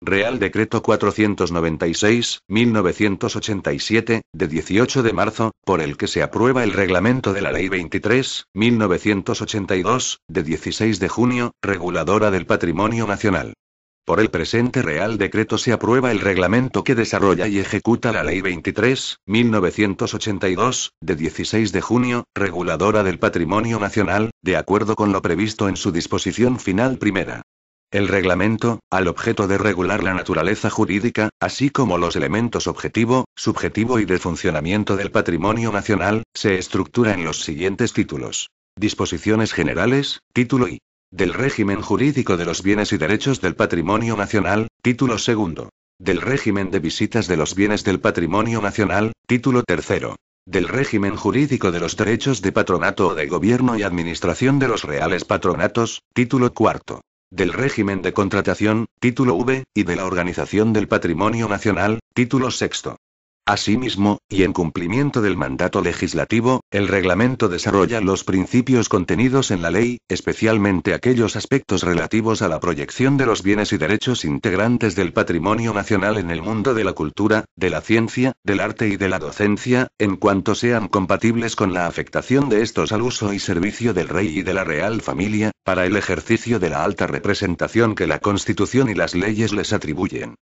Real Decreto 496/1987, de 18 de marzo, por el que se aprueba el reglamento de la Ley 23/1982, de 16 de junio, reguladora del patrimonio nacional. Por el presente Real Decreto se aprueba el reglamento que desarrolla y ejecuta la Ley 23/1982, de 16 de junio, reguladora del patrimonio nacional, de acuerdo con lo previsto en su disposición final primera. El reglamento, al objeto de regular la naturaleza jurídica, así como los elementos objetivo, subjetivo y de funcionamiento del patrimonio nacional, se estructura en los siguientes títulos. Disposiciones generales, título I. Del régimen jurídico de los bienes y derechos del patrimonio nacional, título segundo. Del régimen de visitas de los bienes del patrimonio nacional, título tercero. Del régimen jurídico de los derechos de patronato o de gobierno y administración de los reales patronatos, título cuarto. Del régimen de contratación, título V, y de la organización del patrimonio nacional, título sexto. Asimismo, y en cumplimiento del mandato legislativo, el reglamento desarrolla los principios contenidos en la ley, especialmente aquellos aspectos relativos a la proyección de los bienes y derechos integrantes del patrimonio nacional en el mundo de la cultura, de la ciencia, del arte y de la docencia, en cuanto sean compatibles con la afectación de estos al uso y servicio del rey y de la real familia, para el ejercicio de la alta representación que la Constitución y las leyes les atribuyen.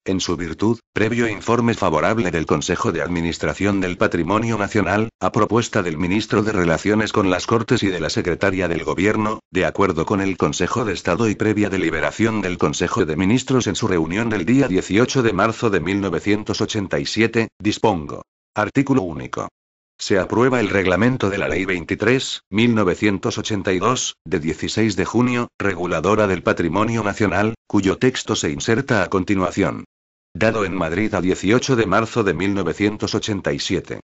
En su virtud, previo informe favorable del Consejo de Administración del Patrimonio Nacional, a propuesta del Ministro de Relaciones con las Cortes y de la Secretaria del Gobierno, de acuerdo con el Consejo de Estado y previa deliberación del Consejo de Ministros en su reunión del día 18 de marzo de 1987, dispongo. Artículo único. Se aprueba el reglamento de la Ley 23/1982, de 16 de junio, reguladora del patrimonio nacional, cuyo texto se inserta a continuación. Dado en Madrid a 18 de marzo de 1987.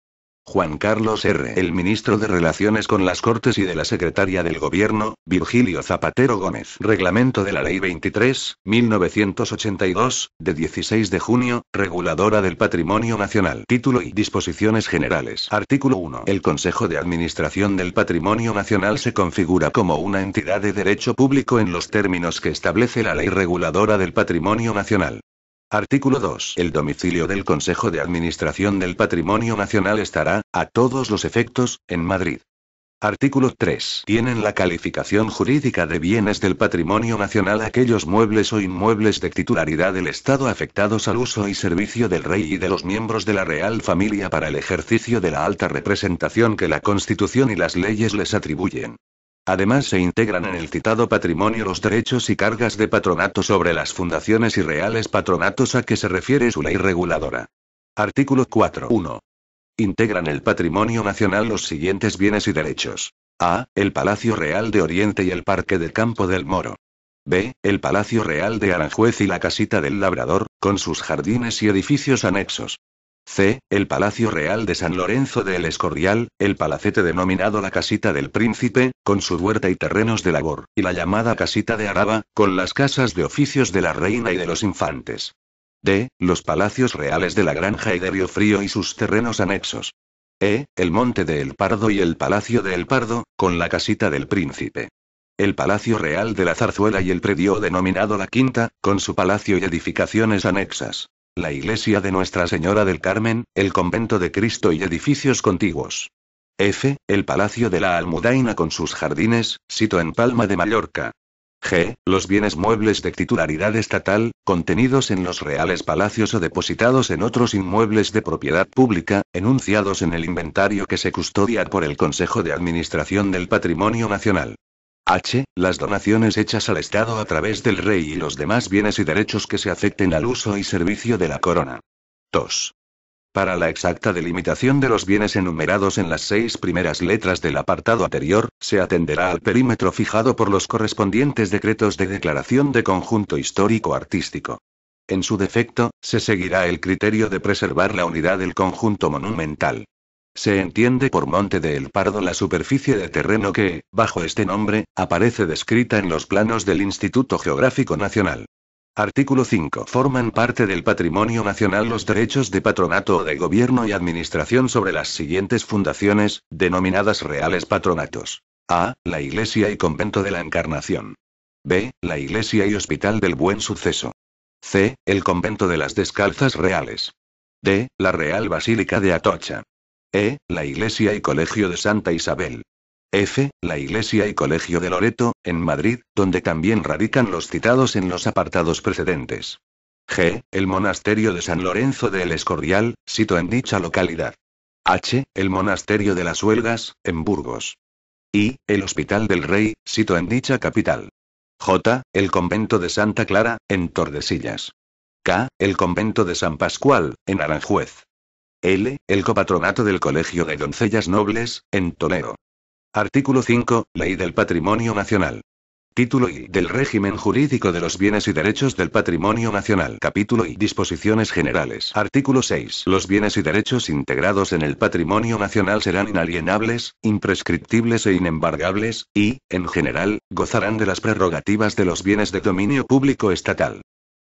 Juan Carlos R. El Ministro de Relaciones con las Cortes y de la Secretaria del Gobierno, Virgilio Zapatero Gómez. Reglamento de la Ley 23/1982, de 16 de junio, reguladora del patrimonio nacional. Título y disposiciones generales. Artículo 1. El Consejo de Administración del Patrimonio Nacional se configura como una entidad de derecho público en los términos que establece la Ley Reguladora del Patrimonio Nacional. Artículo 2. El domicilio del Consejo de Administración del Patrimonio Nacional estará, a todos los efectos, en Madrid. Artículo 3. Tienen la calificación jurídica de bienes del patrimonio nacional aquellos muebles o inmuebles de titularidad del Estado afectados al uso y servicio del rey y de los miembros de la Real Familia para el ejercicio de la alta representación que la Constitución y las leyes les atribuyen. Además se integran en el citado patrimonio los derechos y cargas de patronato sobre las fundaciones y reales patronatos a que se refiere su ley reguladora. Artículo 4. 1. Integran el patrimonio nacional los siguientes bienes y derechos. A. El Palacio Real de Oriente y el Parque de Campo del Moro. B. El Palacio Real de Aranjuez y la Casita del Labrador, con sus jardines y edificios anexos. C. El Palacio Real de San Lorenzo de El Escorial, el palacete denominado la Casita del Príncipe, con su huerta y terrenos de labor, y la llamada Casita de Araba, con las casas de oficios de la reina y de los infantes. D. Los Palacios Reales de la Granja y de Río Frío y sus terrenos anexos. E. El Monte de El Pardo y el Palacio de El Pardo, con la Casita del Príncipe. El Palacio Real de la Zarzuela y el predio denominado La Quinta, con su palacio y edificaciones anexas. La iglesia de Nuestra Señora del Carmen, el convento de Cristo y edificios contiguos. F. El Palacio de la Almudaina con sus jardines, sito en Palma de Mallorca. G. Los bienes muebles de titularidad estatal, contenidos en los reales palacios o depositados en otros inmuebles de propiedad pública, enunciados en el inventario que se custodia por el Consejo de Administración del Patrimonio Nacional. H. Las donaciones hechas al Estado a través del Rey y los demás bienes y derechos que se afecten al uso y servicio de la Corona. 2. Para la exacta delimitación de los bienes enumerados en las 6 primeras letras del apartado anterior, se atenderá al perímetro fijado por los correspondientes decretos de declaración de conjunto histórico-artístico. En su defecto, se seguirá el criterio de preservar la unidad del conjunto monumental. Se entiende por Monte de El Pardo la superficie de terreno que, bajo este nombre, aparece descrita en los planos del Instituto Geográfico Nacional. Artículo 5. Forman parte del patrimonio nacional los derechos de patronato o de gobierno y administración sobre las siguientes fundaciones, denominadas reales patronatos. A. La Iglesia y Convento de la Encarnación. B. La Iglesia y Hospital del Buen Suceso. C. El convento de las Descalzas Reales. D. La Real Basílica de Atocha. E. La iglesia y colegio de Santa Isabel. F. La iglesia y colegio de Loreto, en Madrid, donde también radican los citados en los apartados precedentes. G. El monasterio de San Lorenzo de El Escorial, sito en dicha localidad. H. El monasterio de las Huelgas, en Burgos. I. El Hospital del Rey, sito en dicha capital. J. El convento de Santa Clara, en Tordesillas. K. El convento de San Pascual, en Aranjuez. L. El copatronato del Colegio de Doncellas Nobles, en Toledo. Artículo 5. Ley del Patrimonio Nacional. Título I. Del régimen jurídico de los bienes y derechos del patrimonio nacional. Capítulo I. Disposiciones generales. Artículo 6. Los bienes y derechos integrados en el patrimonio nacional serán inalienables, imprescriptibles e inembargables, y, en general, gozarán de las prerrogativas de los bienes de dominio público estatal.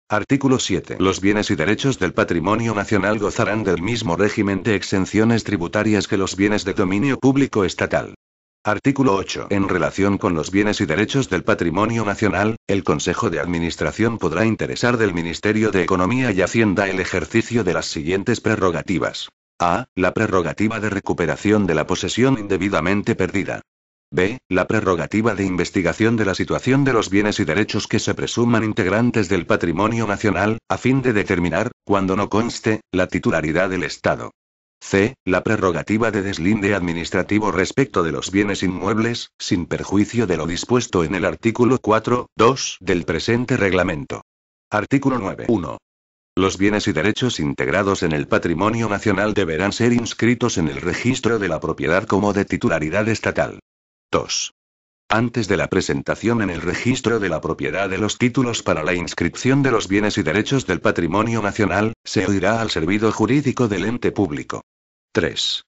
Artículo 7. Los bienes y derechos del patrimonio nacional gozarán del mismo régimen de exenciones tributarias que los bienes de dominio público estatal. Artículo 8. En relación con los bienes y derechos del patrimonio nacional, el Consejo de Administración podrá interesar del Ministerio de Economía y Hacienda el ejercicio de las siguientes prerrogativas. A. La prerrogativa de recuperación de la posesión indebidamente perdida. B. La prerrogativa de investigación de la situación de los bienes y derechos que se presuman integrantes del patrimonio nacional, a fin de determinar, cuando no conste, la titularidad del Estado. C. La prerrogativa de deslinde administrativo respecto de los bienes inmuebles, sin perjuicio de lo dispuesto en el artículo 4.2 del presente reglamento. Artículo 9. 1. Los bienes y derechos integrados en el patrimonio nacional deberán ser inscritos en el registro de la propiedad como de titularidad estatal. 2. Antes de la presentación en el registro de la propiedad de los títulos para la inscripción de los bienes y derechos del patrimonio nacional, se oirá al servicio jurídico del ente público. 3.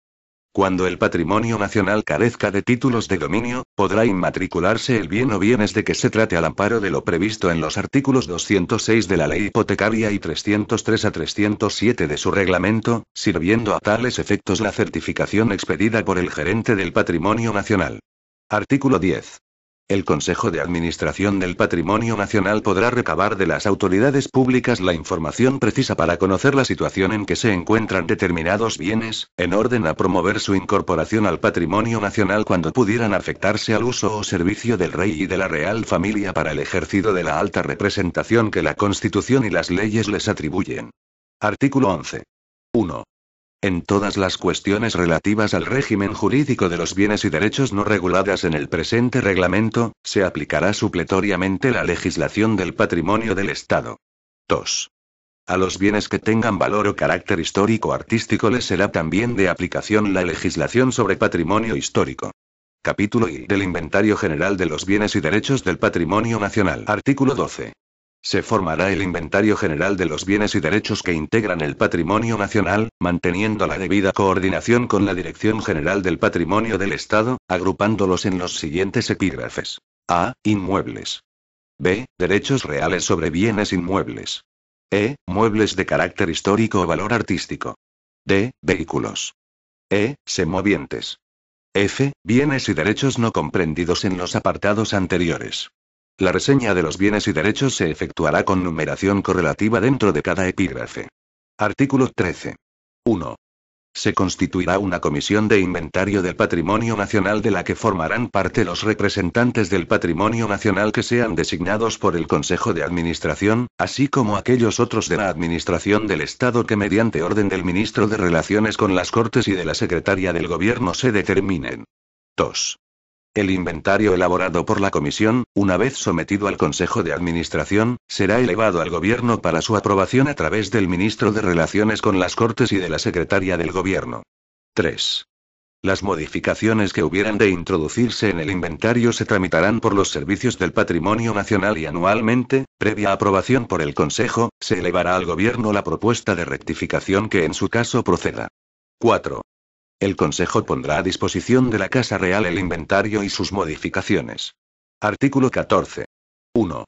Cuando el patrimonio nacional carezca de títulos de dominio, podrá inmatricularse el bien o bienes de que se trate al amparo de lo previsto en los artículos 206 de la Ley Hipotecaria y 303 a 307 de su reglamento, sirviendo a tales efectos la certificación expedida por el gerente del patrimonio nacional. Artículo 10. El Consejo de Administración del Patrimonio Nacional podrá recabar de las autoridades públicas la información precisa para conocer la situación en que se encuentran determinados bienes, en orden a promover su incorporación al patrimonio nacional cuando pudieran afectarse al uso o servicio del rey y de la real familia para el ejercicio de la alta representación que la Constitución y las leyes les atribuyen. Artículo 11. 1. En todas las cuestiones relativas al régimen jurídico de los bienes y derechos no reguladas en el presente reglamento, se aplicará supletoriamente la legislación del patrimonio del Estado. 2. A los bienes que tengan valor o carácter histórico-artístico les será también de aplicación la legislación sobre patrimonio histórico. Capítulo I del Inventario General de los Bienes y Derechos del Patrimonio Nacional. Artículo 12. Se formará el inventario general de los bienes y derechos que integran el patrimonio nacional, manteniendo la debida coordinación con la Dirección General del Patrimonio del Estado, agrupándolos en los siguientes epígrafes. A. Inmuebles. B. Derechos reales sobre bienes inmuebles. E. Muebles de carácter histórico o valor artístico. D. Vehículos. E. Semovientes. F. Bienes y derechos no comprendidos en los apartados anteriores. La reseña de los bienes y derechos se efectuará con numeración correlativa dentro de cada epígrafe. Artículo 13. 1. Se constituirá una comisión de inventario del patrimonio nacional de la que formarán parte los representantes del patrimonio nacional que sean designados por el Consejo de Administración, así como aquellos otros de la Administración del Estado que mediante orden del Ministro de Relaciones con las Cortes y de la Secretaría del Gobierno se determinen. 2. El inventario elaborado por la comisión, una vez sometido al Consejo de Administración, será elevado al Gobierno para su aprobación a través del Ministro de Relaciones con las Cortes y de la Secretaría del Gobierno. 3. Las modificaciones que hubieran de introducirse en el inventario se tramitarán por los servicios del Patrimonio Nacional y anualmente, previa aprobación por el Consejo, se elevará al Gobierno la propuesta de rectificación que en su caso proceda. 4. El Consejo pondrá a disposición de la Casa Real el inventario y sus modificaciones. Artículo 14. 1.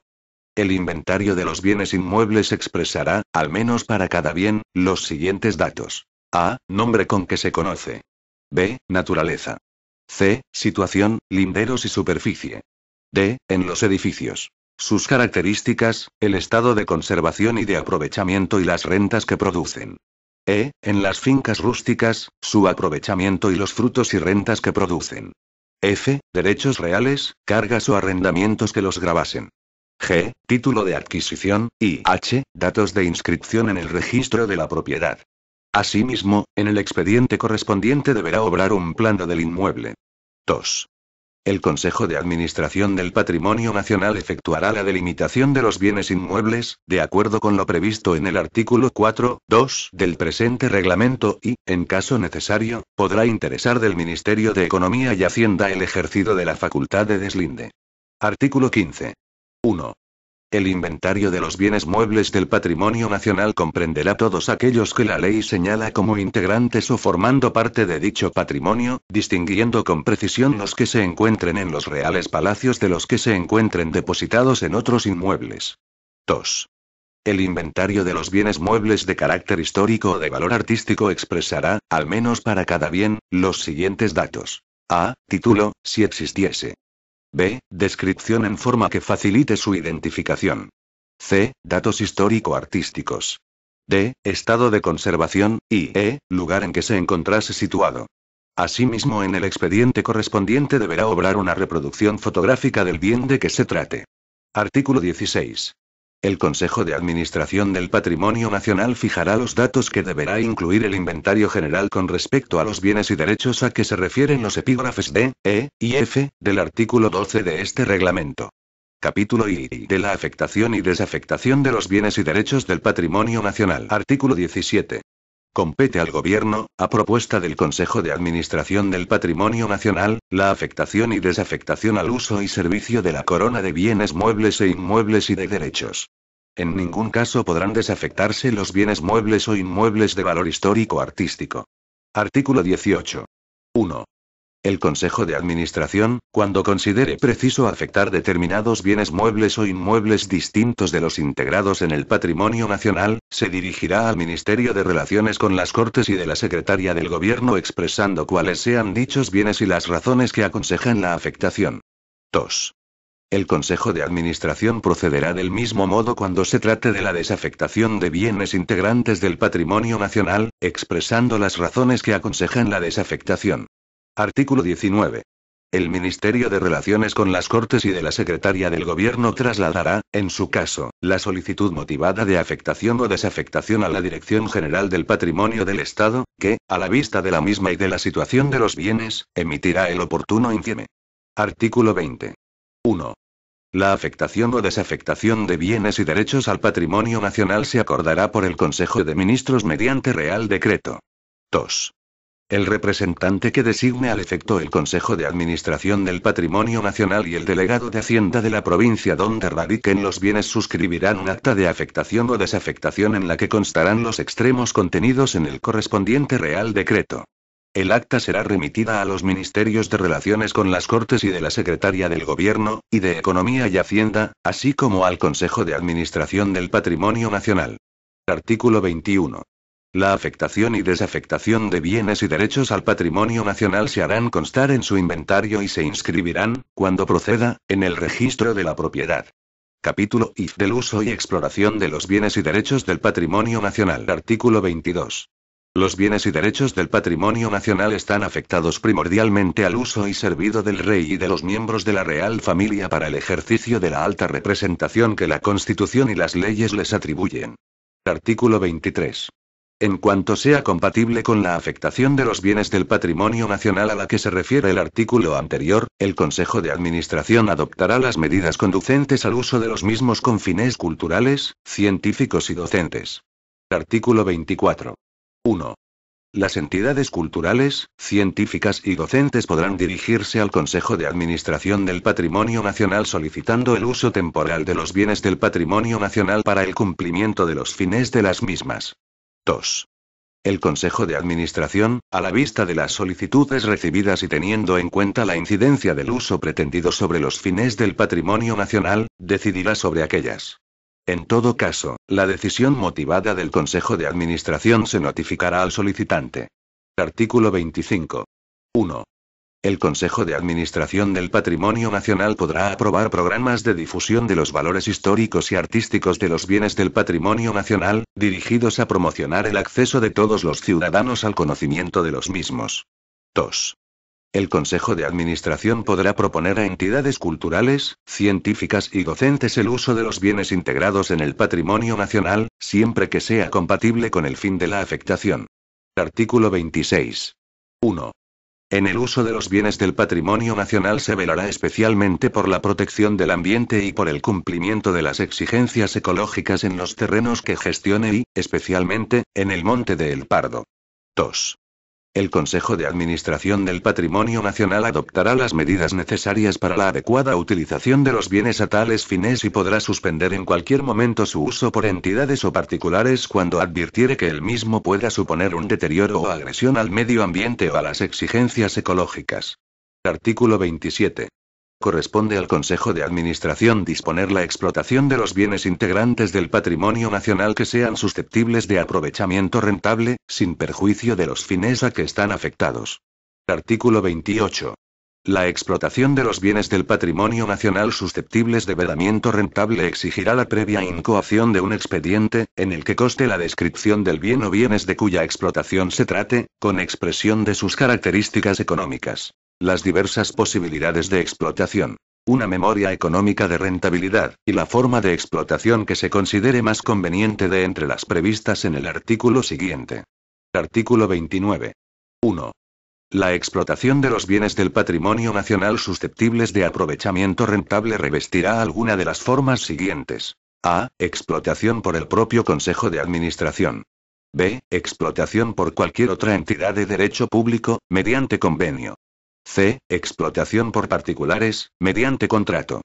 El inventario de los bienes inmuebles expresará, al menos para cada bien, los siguientes datos. A. Nombre con que se conoce. B. Naturaleza. C. Situación, linderos y superficie. D. En los edificios. sus características, el estado de conservación y de aprovechamiento y las rentas que producen. E. En las fincas rústicas, su aprovechamiento y los frutos y rentas que producen. F. Derechos reales, cargas o arrendamientos que los gravasen. G. Título de adquisición, y H. Datos de inscripción en el registro de la propiedad. Asimismo, en el expediente correspondiente deberá obrar un plano del inmueble. 2. El Consejo de Administración del Patrimonio Nacional efectuará la delimitación de los bienes inmuebles, de acuerdo con lo previsto en el artículo 4.2 del presente reglamento y, en caso necesario, podrá interesar del Ministerio de Economía y Hacienda el ejercicio de la facultad de deslinde. Artículo 15. 1. El inventario de los bienes muebles del patrimonio nacional comprenderá todos aquellos que la ley señala como integrantes o formando parte de dicho patrimonio, distinguiendo con precisión los que se encuentren en los reales palacios de los que se encuentren depositados en otros inmuebles. 2. El inventario de los bienes muebles de carácter histórico o de valor artístico expresará, al menos para cada bien, los siguientes datos. A. Título, si existiese. B. Descripción en forma que facilite su identificación. C. Datos histórico-artísticos. D. Estado de conservación, y E. Lugar en que se encontrase situado. Asimismo, en el expediente correspondiente deberá obrar una reproducción fotográfica del bien de que se trate. Artículo 16. El Consejo de Administración del Patrimonio Nacional fijará los datos que deberá incluir el inventario general con respecto a los bienes y derechos a que se refieren los epígrafes D, E y F del artículo 12 de este reglamento. Capítulo I de la afectación y desafectación de los bienes y derechos del patrimonio nacional. Artículo 17. Compete al Gobierno, a propuesta del Consejo de Administración del Patrimonio Nacional, la afectación y desafectación al uso y servicio de la corona de bienes muebles e inmuebles y de derechos. En ningún caso podrán desafectarse los bienes muebles o inmuebles de valor histórico-artístico. Artículo 18. 1. El Consejo de Administración, cuando considere preciso afectar determinados bienes muebles o inmuebles distintos de los integrados en el patrimonio nacional, se dirigirá al Ministerio de Relaciones con las Cortes y de la Secretaría del Gobierno expresando cuáles sean dichos bienes y las razones que aconsejan la afectación. 2. El Consejo de Administración procederá del mismo modo cuando se trate de la desafectación de bienes integrantes del patrimonio nacional, expresando las razones que aconsejan la desafectación. Artículo 19. El Ministerio de Relaciones con las Cortes y de la Secretaría del Gobierno trasladará, en su caso, la solicitud motivada de afectación o desafectación a la Dirección General del Patrimonio del Estado, que, a la vista de la misma y de la situación de los bienes, emitirá el oportuno informe. Artículo 20. 1. La afectación o desafectación de bienes y derechos al patrimonio nacional se acordará por el Consejo de Ministros mediante Real Decreto. 2. El representante que designe al efecto el Consejo de Administración del Patrimonio Nacional y el delegado de Hacienda de la provincia donde radiquen los bienes suscribirán un acta de afectación o desafectación en la que constarán los extremos contenidos en el correspondiente Real Decreto. El acta será remitida a los Ministerios de Relaciones con las Cortes y de la Secretaría del Gobierno, y de Economía y Hacienda, así como al Consejo de Administración del Patrimonio Nacional. Artículo 21. La afectación y desafectación de bienes y derechos al patrimonio nacional se harán constar en su inventario y se inscribirán, cuando proceda, en el registro de la propiedad. Capítulo I del uso y exploración de los bienes y derechos del patrimonio nacional. Artículo 22. Los bienes y derechos del patrimonio nacional están afectados primordialmente al uso y servido del rey y de los miembros de la Real Familia para el ejercicio de la alta representación que la Constitución y las leyes les atribuyen. Artículo 23. En cuanto sea compatible con la afectación de los bienes del patrimonio nacional a la que se refiere el artículo anterior, el Consejo de Administración adoptará las medidas conducentes al uso de los mismos con fines culturales, científicos y docentes. Artículo 24. 1. Las entidades culturales, científicas y docentes podrán dirigirse al Consejo de Administración del Patrimonio Nacional solicitando el uso temporal de los bienes del patrimonio nacional para el cumplimiento de los fines de las mismas. 2. El Consejo de Administración, a la vista de las solicitudes recibidas y teniendo en cuenta la incidencia del uso pretendido sobre los fines del patrimonio nacional, decidirá sobre aquellas. En todo caso, la decisión motivada del Consejo de Administración se notificará al solicitante. Artículo 25. 1. El Consejo de Administración del Patrimonio Nacional podrá aprobar programas de difusión de los valores históricos y artísticos de los bienes del patrimonio nacional, dirigidos a promocionar el acceso de todos los ciudadanos al conocimiento de los mismos. 2. El Consejo de Administración podrá proponer a entidades culturales, científicas y docentes el uso de los bienes integrados en el patrimonio nacional, siempre que sea compatible con el fin de la afectación. Artículo 26. 1. En el uso de los bienes del patrimonio nacional se velará especialmente por la protección del ambiente y por el cumplimiento de las exigencias ecológicas en los terrenos que gestione y, especialmente, en el Monte de El Pardo. 2. El Consejo de Administración del Patrimonio Nacional adoptará las medidas necesarias para la adecuada utilización de los bienes a tales fines y podrá suspender en cualquier momento su uso por entidades o particulares cuando advirtiere que el mismo pueda suponer un deterioro o agresión al medio ambiente o a las exigencias ecológicas. Artículo 27. Corresponde al Consejo de Administración disponer la explotación de los bienes integrantes del patrimonio nacional que sean susceptibles de aprovechamiento rentable, sin perjuicio de los fines a que están afectados. Artículo 28. La explotación de los bienes del patrimonio nacional susceptibles de vedamiento rentable exigirá la previa incoación de un expediente, en el que conste la descripción del bien o bienes de cuya explotación se trate, con expresión de sus características económicas, las diversas posibilidades de explotación, una memoria económica de rentabilidad, y la forma de explotación que se considere más conveniente de entre las previstas en el artículo siguiente. Artículo 29. 1. La explotación de los bienes del patrimonio nacional susceptibles de aprovechamiento rentable revestirá alguna de las formas siguientes. A. Explotación por el propio Consejo de Administración. B. Explotación por cualquier otra entidad de derecho público, mediante convenio. C. Explotación por particulares, mediante contrato.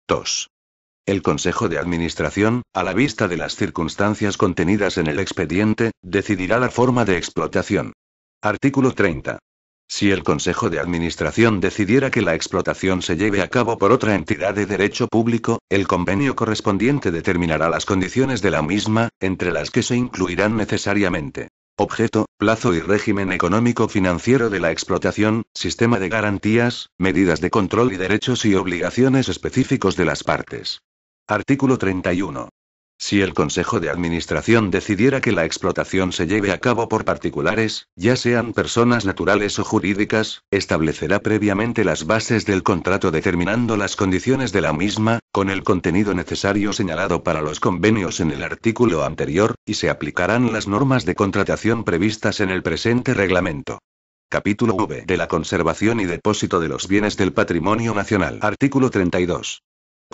2. El Consejo de Administración, a la vista de las circunstancias contenidas en el expediente, decidirá la forma de explotación. Artículo 30. Si el Consejo de Administración decidiera que la explotación se lleve a cabo por otra entidad de derecho público, el convenio correspondiente determinará las condiciones de la misma, entre las que se incluirán necesariamente objeto, plazo y régimen económico-financiero de la explotación, sistema de garantías, medidas de control y derechos y obligaciones específicos de las partes. Artículo 31. Si el Consejo de Administración decidiera que la explotación se lleve a cabo por particulares, ya sean personas naturales o jurídicas, establecerá previamente las bases del contrato determinando las condiciones de la misma, con el contenido necesario señalado para los convenios en el artículo anterior, y se aplicarán las normas de contratación previstas en el presente reglamento. Capítulo V de la conservación y depósito de los bienes del patrimonio nacional. Artículo 32.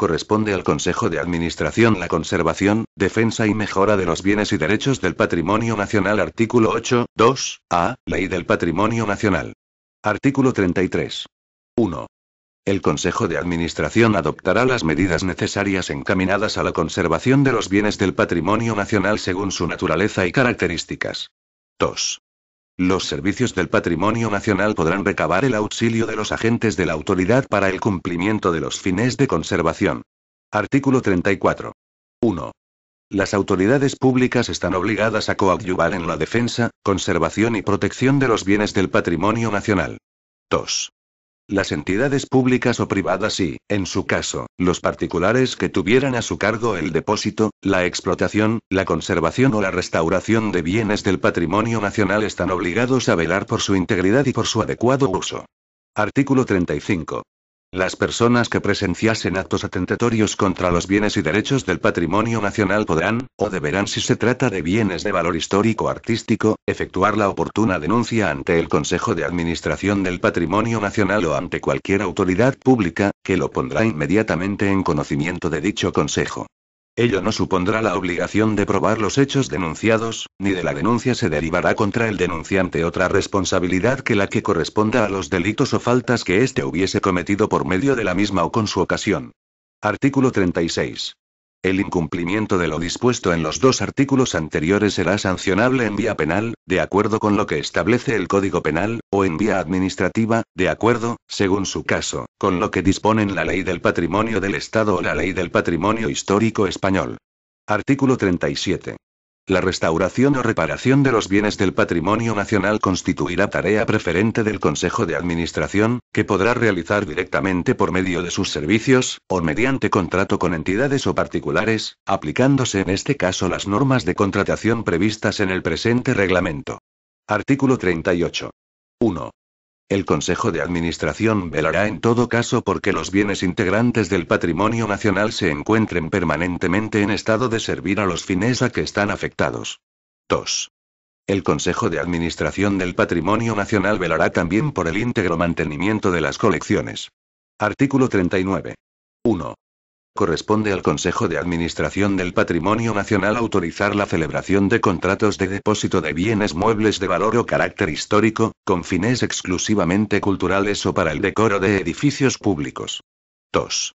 Corresponde al Consejo de Administración la conservación, defensa y mejora de los bienes y derechos del patrimonio nacional. Artículo 8, 2, a, Ley del Patrimonio Nacional. Artículo 33. 1. El Consejo de Administración adoptará las medidas necesarias encaminadas a la conservación de los bienes del patrimonio nacional según su naturaleza y características. 2. Los servicios del patrimonio nacional podrán recabar el auxilio de los agentes de la autoridad para el cumplimiento de los fines de conservación. Artículo 34. 1. Las autoridades públicas están obligadas a coadyuvar en la defensa, conservación y protección de los bienes del patrimonio nacional. 2. Las entidades públicas o privadas y, en su caso, los particulares que tuvieran a su cargo el depósito, la explotación, la conservación o la restauración de bienes del patrimonio nacional están obligados a velar por su integridad y por su adecuado uso. Artículo 35. Las personas que presenciasen actos atentatorios contra los bienes y derechos del patrimonio nacional podrán, o deberán si se trata de bienes de valor histórico-artístico, efectuar la oportuna denuncia ante el Consejo de Administración del Patrimonio Nacional o ante cualquier autoridad pública, que lo pondrá inmediatamente en conocimiento de dicho Consejo. Ello no supondrá la obligación de probar los hechos denunciados, ni de la denuncia se derivará contra el denunciante otra responsabilidad que la que corresponda a los delitos o faltas que éste hubiese cometido por medio de la misma o con su ocasión. Artículo 36. El incumplimiento de lo dispuesto en los dos artículos anteriores será sancionable en vía penal, de acuerdo con lo que establece el Código Penal, o en vía administrativa, de acuerdo, según su caso, con lo que disponen la Ley del Patrimonio del Estado o la Ley del Patrimonio Histórico Español. Artículo 37. La restauración o reparación de los bienes del patrimonio nacional constituirá tarea preferente del Consejo de Administración, que podrá realizar directamente por medio de sus servicios, o mediante contrato con entidades o particulares, aplicándose en este caso las normas de contratación previstas en el presente reglamento. Artículo 38. 1. El Consejo de Administración velará en todo caso porque los bienes integrantes del patrimonio nacional se encuentren permanentemente en estado de servir a los fines a que están afectados. 2. El Consejo de Administración del Patrimonio Nacional velará también por el íntegro mantenimiento de las colecciones. Artículo 39. 1. Corresponde al Consejo de Administración del Patrimonio Nacional autorizar la celebración de contratos de depósito de bienes muebles de valor o carácter histórico, con fines exclusivamente culturales o para el decoro de edificios públicos. 2.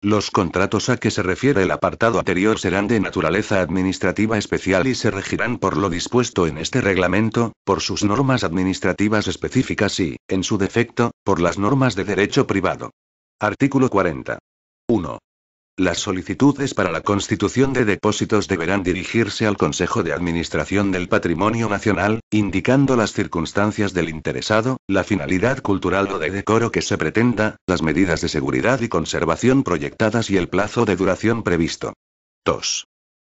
Los contratos a que se refiere el apartado anterior serán de naturaleza administrativa especial y se regirán por lo dispuesto en este reglamento, por sus normas administrativas específicas y, en su defecto, por las normas de derecho privado. Artículo 40. 1. Las solicitudes para la constitución de depósitos deberán dirigirse al Consejo de Administración del Patrimonio Nacional, indicando las circunstancias del interesado, la finalidad cultural o de decoro que se pretenda, las medidas de seguridad y conservación proyectadas y el plazo de duración previsto. 2.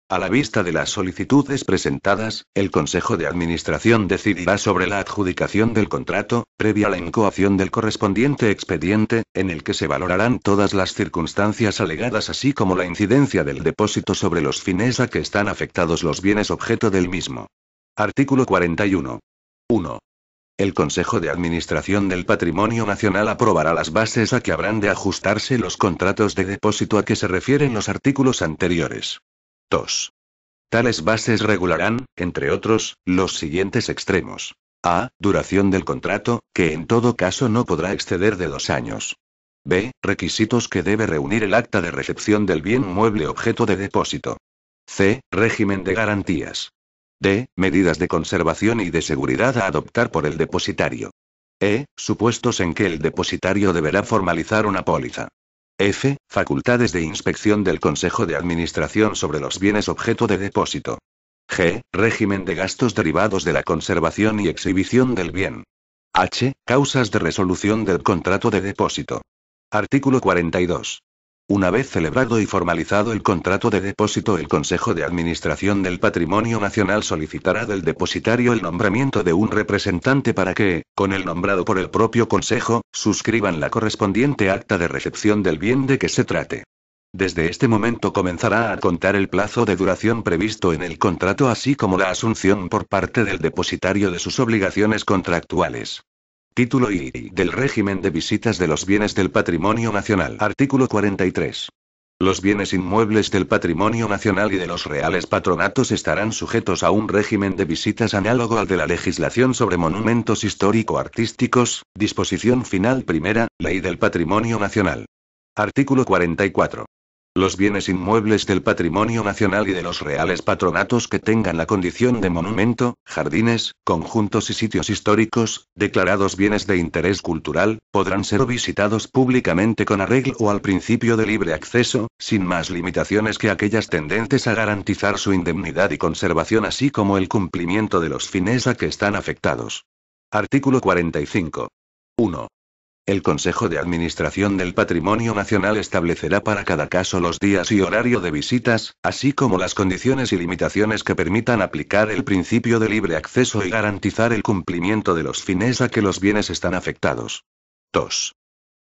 A la vista de las solicitudes presentadas, el Consejo de Administración decidirá sobre la adjudicación del contrato, previa la incoación del correspondiente expediente, en el que se valorarán todas las circunstancias alegadas así como la incidencia del depósito sobre los fines a que están afectados los bienes objeto del mismo. Artículo 41. 1. El Consejo de Administración del Patrimonio Nacional aprobará las bases a que habrán de ajustarse los contratos de depósito a que se refieren los artículos anteriores. 2. Tales bases regularán, entre otros, los siguientes extremos. A. Duración del contrato, que en todo caso no podrá exceder de 2 años. B. Requisitos que debe reunir el acta de recepción del bien mueble objeto de depósito. C. Régimen de garantías. D. Medidas de conservación y de seguridad a adoptar por el depositario. E. Supuestos en que el depositario deberá formalizar una póliza. F. Facultades de inspección del Consejo de Administración sobre los bienes objeto de depósito. G. Régimen de gastos derivados de la conservación y exhibición del bien. H. Causas de resolución del contrato de depósito. Artículo 42. Una vez celebrado y formalizado el contrato de depósito, el Consejo de Administración del Patrimonio Nacional solicitará del depositario el nombramiento de un representante para que, con el nombrado por el propio Consejo, suscriban la correspondiente acta de recepción del bien de que se trate. Desde este momento comenzará a contar el plazo de duración previsto en el contrato, así como la asunción por parte del depositario de sus obligaciones contractuales. Título I del régimen de visitas de los bienes del patrimonio nacional. Artículo 43. Los bienes inmuebles del patrimonio nacional y de los reales patronatos estarán sujetos a un régimen de visitas análogo al de la legislación sobre monumentos histórico-artísticos, disposición final primera, Ley del Patrimonio Nacional. Artículo 44. Los bienes inmuebles del patrimonio nacional y de los reales patronatos que tengan la condición de monumento, jardines, conjuntos y sitios históricos, declarados bienes de interés cultural, podrán ser visitados públicamente con arreglo al principio de libre acceso, sin más limitaciones que aquellas tendentes a garantizar su indemnidad y conservación, así como el cumplimiento de los fines a que están afectados. Artículo 45. 1. El Consejo de Administración del Patrimonio Nacional establecerá para cada caso los días y horario de visitas, así como las condiciones y limitaciones que permitan aplicar el principio de libre acceso y garantizar el cumplimiento de los fines a que los bienes están afectados. 2.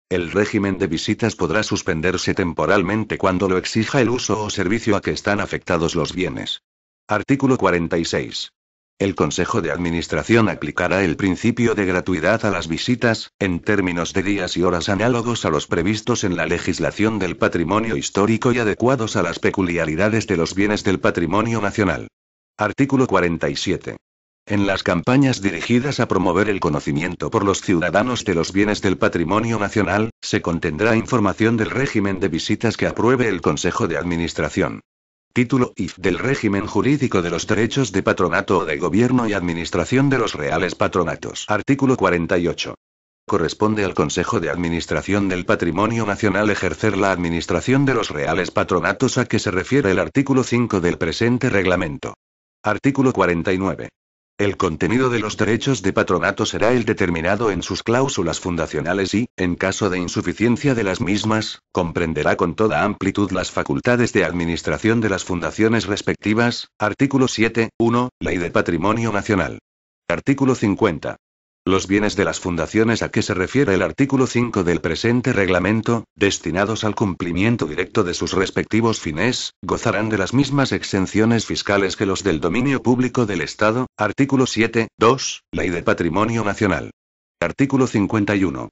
El régimen de visitas podrá suspenderse temporalmente cuando lo exija el uso o servicio a que están afectados los bienes. Artículo 46. El Consejo de Administración aplicará el principio de gratuidad a las visitas, en términos de días y horas análogos a los previstos en la legislación del patrimonio histórico y adecuados a las peculiaridades de los bienes del patrimonio nacional. Artículo 47. En las campañas dirigidas a promover el conocimiento por los ciudadanos de los bienes del patrimonio nacional, se contendrá información del régimen de visitas que apruebe el Consejo de Administración. Título I del régimen jurídico de los derechos de patronato o de gobierno y administración de los reales patronatos. Artículo 48. Corresponde al Consejo de Administración del Patrimonio Nacional ejercer la administración de los reales patronatos a que se refiere el artículo 5 del presente reglamento. Artículo 49. El contenido de los derechos de patronato será el determinado en sus cláusulas fundacionales y, en caso de insuficiencia de las mismas, comprenderá con toda amplitud las facultades de administración de las fundaciones respectivas. Artículo 7.1. Ley de Patrimonio Nacional. Artículo 50. Los bienes de las fundaciones a que se refiere el artículo 5 del presente reglamento, destinados al cumplimiento directo de sus respectivos fines, gozarán de las mismas exenciones fiscales que los del dominio público del Estado. Artículo 7.2. Ley de Patrimonio Nacional. Artículo 51.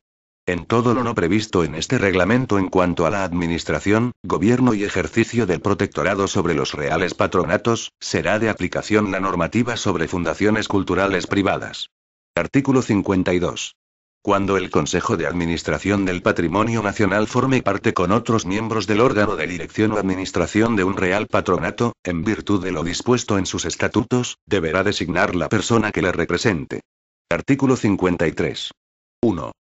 En todo lo no previsto en este reglamento en cuanto a la administración, gobierno y ejercicio del protectorado sobre los reales patronatos, será de aplicación la normativa sobre fundaciones culturales privadas. Artículo 52. Cuando el Consejo de Administración del Patrimonio Nacional forme parte con otros miembros del órgano de dirección o administración de un real patronato, en virtud de lo dispuesto en sus estatutos, deberá designar la persona que le represente. Artículo 53. 1.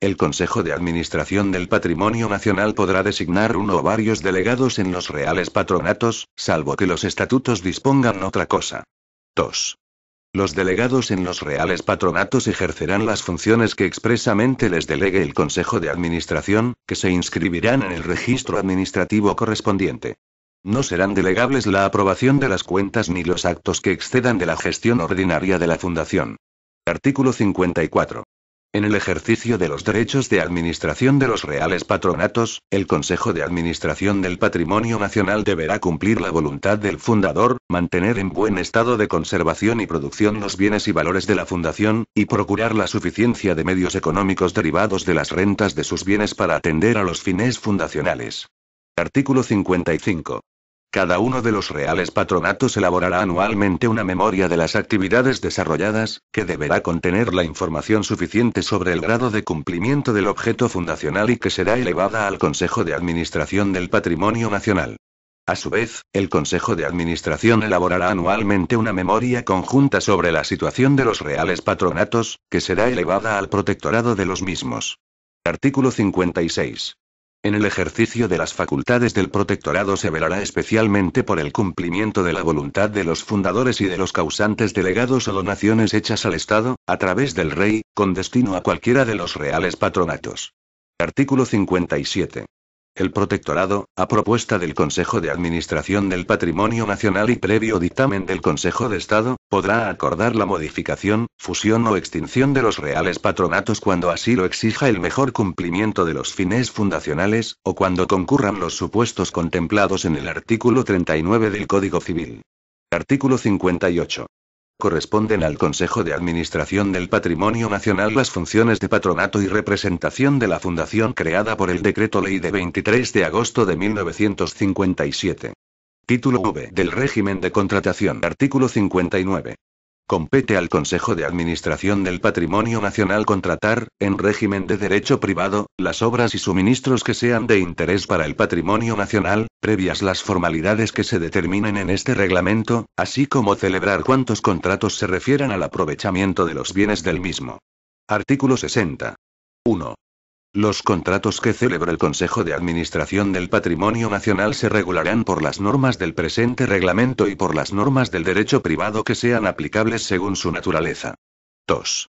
El Consejo de Administración del Patrimonio Nacional podrá designar uno o varios delegados en los reales patronatos, salvo que los estatutos dispongan otra cosa. 2. Los delegados en los reales patronatos ejercerán las funciones que expresamente les delegue el Consejo de Administración, que se inscribirán en el registro administrativo correspondiente. No serán delegables la aprobación de las cuentas ni los actos que excedan de la gestión ordinaria de la Fundación. Artículo 54. En el ejercicio de los derechos de administración de los reales patronatos, el Consejo de Administración del Patrimonio Nacional deberá cumplir la voluntad del fundador, mantener en buen estado de conservación y producción los bienes y valores de la Fundación, y procurar la suficiencia de medios económicos derivados de las rentas de sus bienes para atender a los fines fundacionales. Artículo 55. Cada uno de los reales patronatos elaborará anualmente una memoria de las actividades desarrolladas, que deberá contener la información suficiente sobre el grado de cumplimiento del objeto fundacional y que será elevada al Consejo de Administración del Patrimonio Nacional. A su vez, el Consejo de Administración elaborará anualmente una memoria conjunta sobre la situación de los reales patronatos, que será elevada al protectorado de los mismos. Artículo 56. En el ejercicio de las facultades del protectorado se velará especialmente por el cumplimiento de la voluntad de los fundadores y de los causantes delegados o donaciones hechas al Estado, a través del Rey, con destino a cualquiera de los reales patronatos. Artículo 57. El protectorado, a propuesta del Consejo de Administración del Patrimonio Nacional y previo dictamen del Consejo de Estado, podrá acordar la modificación, fusión o extinción de los reales patronatos cuando así lo exija el mejor cumplimiento de los fines fundacionales, o cuando concurran los supuestos contemplados en el artículo 39 del Código Civil. Artículo 58. Corresponden al Consejo de Administración del Patrimonio Nacional las funciones de patronato y representación de la fundación creada por el Decreto Ley de 23 de agosto de 1957. Título V del régimen de contratación. Artículo 59. Compete al Consejo de Administración del Patrimonio Nacional contratar, en régimen de derecho privado, las obras y suministros que sean de interés para el patrimonio nacional, previas las formalidades que se determinen en este reglamento, así como celebrar cuantos contratos se refieran al aprovechamiento de los bienes del mismo. Artículo 60. 1. Los contratos que celebre el Consejo de Administración del Patrimonio Nacional se regularán por las normas del presente reglamento y por las normas del derecho privado que sean aplicables según su naturaleza. 2.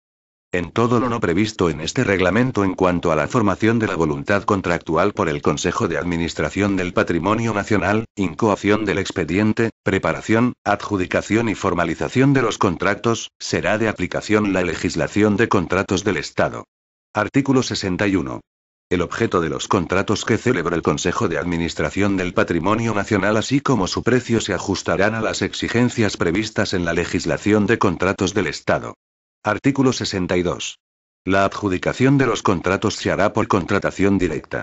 En todo lo no previsto en este reglamento en cuanto a la formación de la voluntad contractual por el Consejo de Administración del Patrimonio Nacional, incoación del expediente, preparación, adjudicación y formalización de los contratos, será de aplicación la legislación de contratos del Estado. Artículo 61. El objeto de los contratos que celebre el Consejo de Administración del Patrimonio Nacional así como su precio se ajustarán a las exigencias previstas en la legislación de contratos del Estado. Artículo 62. La adjudicación de los contratos se hará por contratación directa.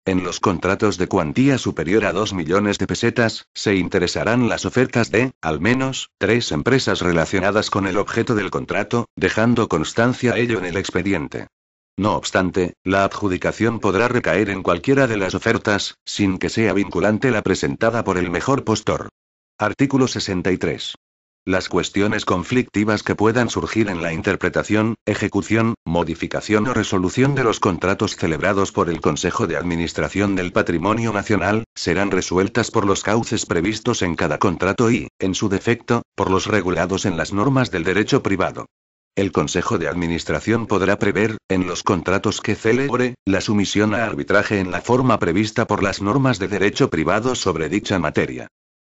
En los contratos de cuantía superior a 2 millones de pesetas, se interesarán las ofertas de, al menos, 3 empresas relacionadas con el objeto del contrato, dejando constancia ello en el expediente. No obstante, la adjudicación podrá recaer en cualquiera de las ofertas, sin que sea vinculante la presentada por el mejor postor. Artículo 63. Las cuestiones conflictivas que puedan surgir en la interpretación, ejecución, modificación o resolución de los contratos celebrados por el Consejo de Administración del Patrimonio Nacional, serán resueltas por los cauces previstos en cada contrato y, en su defecto, por los regulados en las normas del derecho privado. El Consejo de Administración podrá prever, en los contratos que celebre, la sumisión a arbitraje en la forma prevista por las normas de derecho privado sobre dicha materia.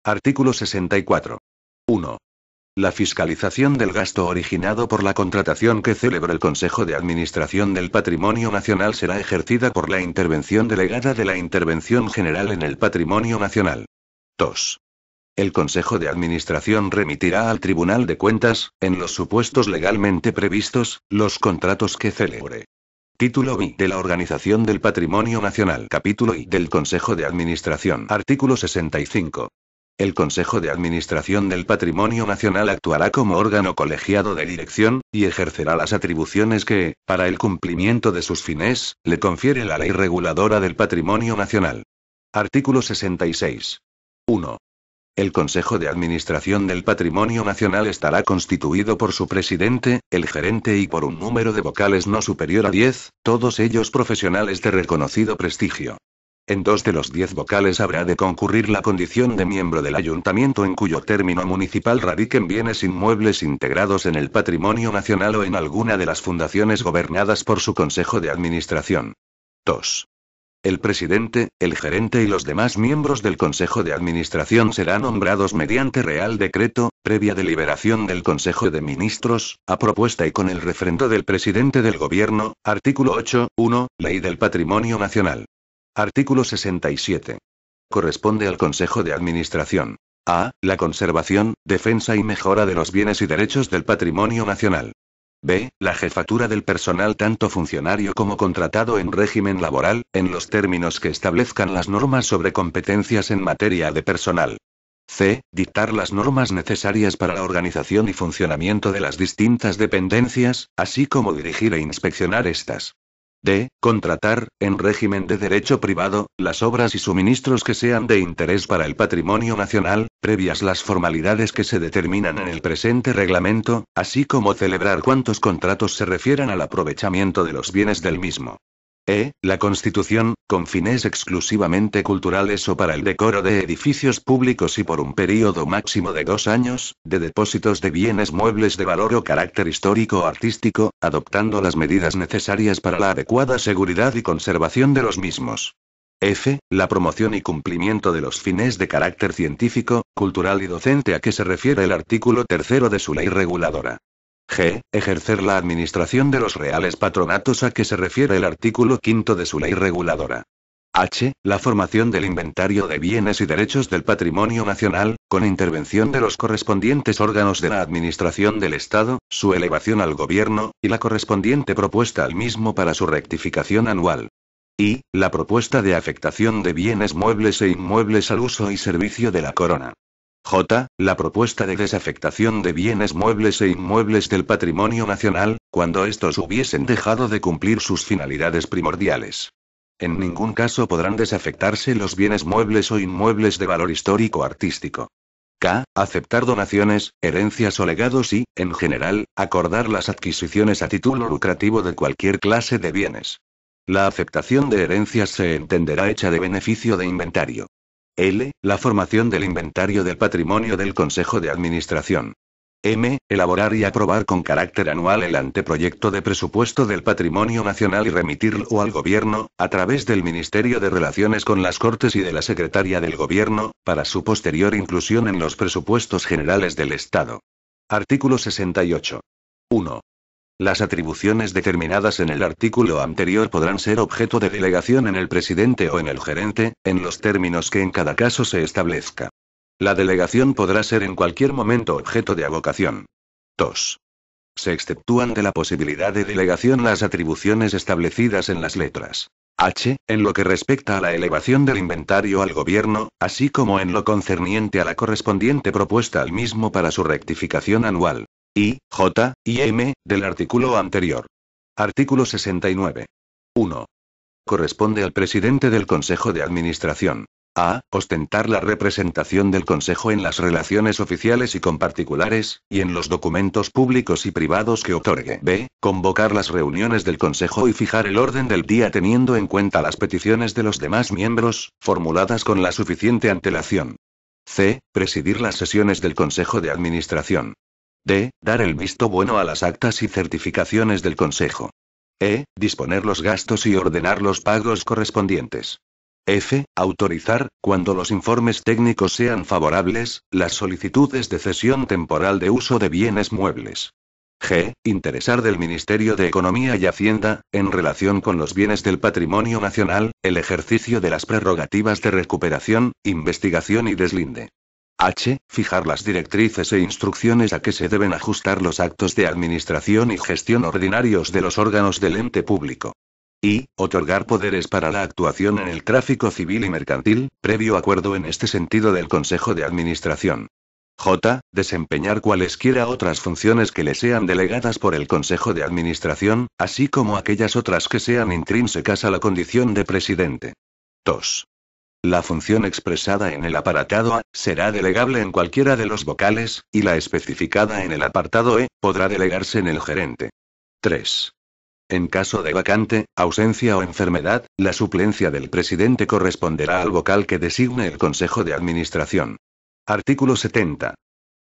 Artículo 64. 1. La fiscalización del gasto originado por la contratación que celebre el Consejo de Administración del Patrimonio Nacional será ejercida por la intervención delegada de la Intervención General en el Patrimonio Nacional. 2. El Consejo de Administración remitirá al Tribunal de Cuentas, en los supuestos legalmente previstos, los contratos que celebre. Título I de la Organización del Patrimonio Nacional. Capítulo I del Consejo de Administración. Artículo 65. El Consejo de Administración del Patrimonio Nacional actuará como órgano colegiado de dirección, y ejercerá las atribuciones que, para el cumplimiento de sus fines, le confiere la Ley Reguladora del Patrimonio Nacional. Artículo 66. 1. El Consejo de Administración del Patrimonio Nacional estará constituido por su presidente, el gerente y por un número de vocales no superior a 10, todos ellos profesionales de reconocido prestigio. En 2 de los 10 vocales habrá de concurrir la condición de miembro del ayuntamiento en cuyo término municipal radiquen bienes inmuebles integrados en el patrimonio nacional o en alguna de las fundaciones gobernadas por su Consejo de Administración. 2. El presidente, el gerente y los demás miembros del Consejo de Administración serán nombrados mediante Real Decreto, previa deliberación del Consejo de Ministros, a propuesta y con el refrendo del presidente del Gobierno. Artículo 8. 1. Ley del Patrimonio Nacional. Artículo 67. Corresponde al Consejo de Administración: a. La conservación, defensa y mejora de los bienes y derechos del patrimonio nacional. b. La jefatura del personal tanto funcionario como contratado en régimen laboral, en los términos que establezcan las normas sobre competencias en materia de personal. c. Dictar las normas necesarias para la organización y funcionamiento de las distintas dependencias, así como dirigir e inspeccionar estas. d. Contratar, en régimen de derecho privado, las obras y suministros que sean de interés para el patrimonio nacional, previas las formalidades que se determinan en el presente reglamento, así como celebrar cuantos contratos se refieran al aprovechamiento de los bienes del mismo. La constitución, con fines exclusivamente culturales o para el decoro de edificios públicos y por un período máximo de 2 años, de depósitos de bienes muebles de valor o carácter histórico o artístico, adoptando las medidas necesarias para la adecuada seguridad y conservación de los mismos. La promoción y cumplimiento de los fines de carácter científico, cultural y docente a que se refiere el artículo 3 de su ley reguladora. G. Ejercer la administración de los reales patronatos a que se refiere el artículo 5 de su ley reguladora. H. La formación del inventario de bienes y derechos del patrimonio nacional, con intervención de los correspondientes órganos de la administración del Estado, su elevación al gobierno, y la correspondiente propuesta al mismo para su rectificación anual. I. La propuesta de afectación de bienes muebles e inmuebles al uso y servicio de la corona. J. La propuesta de desafectación de bienes muebles e inmuebles del patrimonio nacional, cuando estos hubiesen dejado de cumplir sus finalidades primordiales. En ningún caso podrán desafectarse los bienes muebles o inmuebles de valor histórico o artístico. K. Aceptar donaciones, herencias o legados y, en general, acordar las adquisiciones a título lucrativo de cualquier clase de bienes. La aceptación de herencias se entenderá hecha de beneficio de inventario. L. La formación del inventario del patrimonio del Consejo de Administración. M. Elaborar y aprobar con carácter anual el anteproyecto de presupuesto del patrimonio nacional y remitirlo al Gobierno, a través del Ministerio de Relaciones con las Cortes y de la Secretaría del Gobierno, para su posterior inclusión en los presupuestos generales del Estado. Artículo 68. 1. Las atribuciones determinadas en el artículo anterior podrán ser objeto de delegación en el presidente o en el gerente, en los términos que en cada caso se establezca. La delegación podrá ser en cualquier momento objeto de avocación. 2. Se exceptúan de la posibilidad de delegación las atribuciones establecidas en las letras H, en lo que respecta a la elevación del inventario al gobierno, así como en lo concerniente a la correspondiente propuesta al mismo para su rectificación anual. I, J, y M, del artículo anterior. Artículo 69. 1. Corresponde al presidente del Consejo de Administración. A. Ostentar la representación del Consejo en las relaciones oficiales y con particulares, y en los documentos públicos y privados que otorgue. B. Convocar las reuniones del Consejo y fijar el orden del día teniendo en cuenta las peticiones de los demás miembros, formuladas con la suficiente antelación. C. Presidir las sesiones del Consejo de Administración. D. Dar el visto bueno a las actas y certificaciones del Consejo. E. Disponer los gastos y ordenar los pagos correspondientes. F. Autorizar, cuando los informes técnicos sean favorables, las solicitudes de cesión temporal de uso de bienes muebles. G. Interesar del Ministerio de Economía y Hacienda, en relación con los bienes del patrimonio nacional, el ejercicio de las prerrogativas de recuperación, investigación y deslinde. H. Fijar las directrices e instrucciones a que se deben ajustar los actos de administración y gestión ordinarios de los órganos del ente público. I. Otorgar poderes para la actuación en el tráfico civil y mercantil, previo acuerdo en este sentido del Consejo de Administración. J. Desempeñar cualesquiera otras funciones que le sean delegadas por el Consejo de Administración, así como aquellas otras que sean intrínsecas a la condición de presidente. 2. La función expresada en el apartado A, será delegable en cualquiera de los vocales, y la especificada en el apartado E, podrá delegarse en el gerente. 3. En caso de vacante, ausencia o enfermedad, la suplencia del presidente corresponderá al vocal que designe el Consejo de Administración. Artículo 70.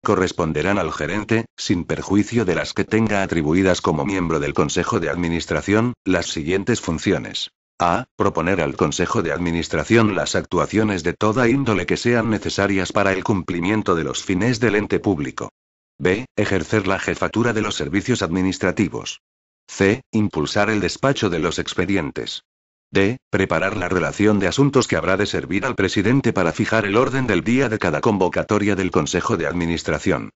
Corresponderán al gerente, sin perjuicio de las que tenga atribuidas como miembro del Consejo de Administración, las siguientes funciones. A. Proponer al Consejo de Administración las actuaciones de toda índole que sean necesarias para el cumplimiento de los fines del ente público. B. Ejercer la jefatura de los servicios administrativos. C. Impulsar el despacho de los expedientes. D. Preparar la relación de asuntos que habrá de servir al presidente para fijar el orden del día de cada convocatoria del Consejo de Administración.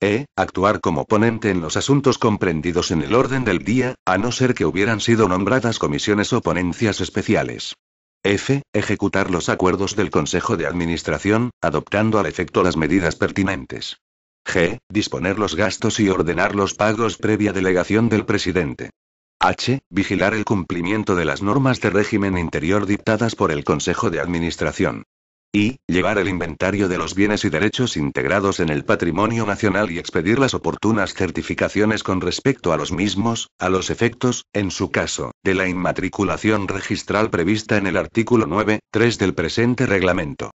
E. Actuar como ponente en los asuntos comprendidos en el orden del día, a no ser que hubieran sido nombradas comisiones o ponencias especiales. F. Ejecutar los acuerdos del Consejo de Administración, adoptando al efecto las medidas pertinentes. G. Disponer los gastos y ordenar los pagos previa delegación del presidente. H. Vigilar el cumplimiento de las normas de régimen interior dictadas por el Consejo de Administración. I. Llevar el inventario de los bienes y derechos integrados en el patrimonio nacional y expedir las oportunas certificaciones con respecto a los mismos, a los efectos, en su caso, de la inmatriculación registral prevista en el artículo 9.3 del presente reglamento.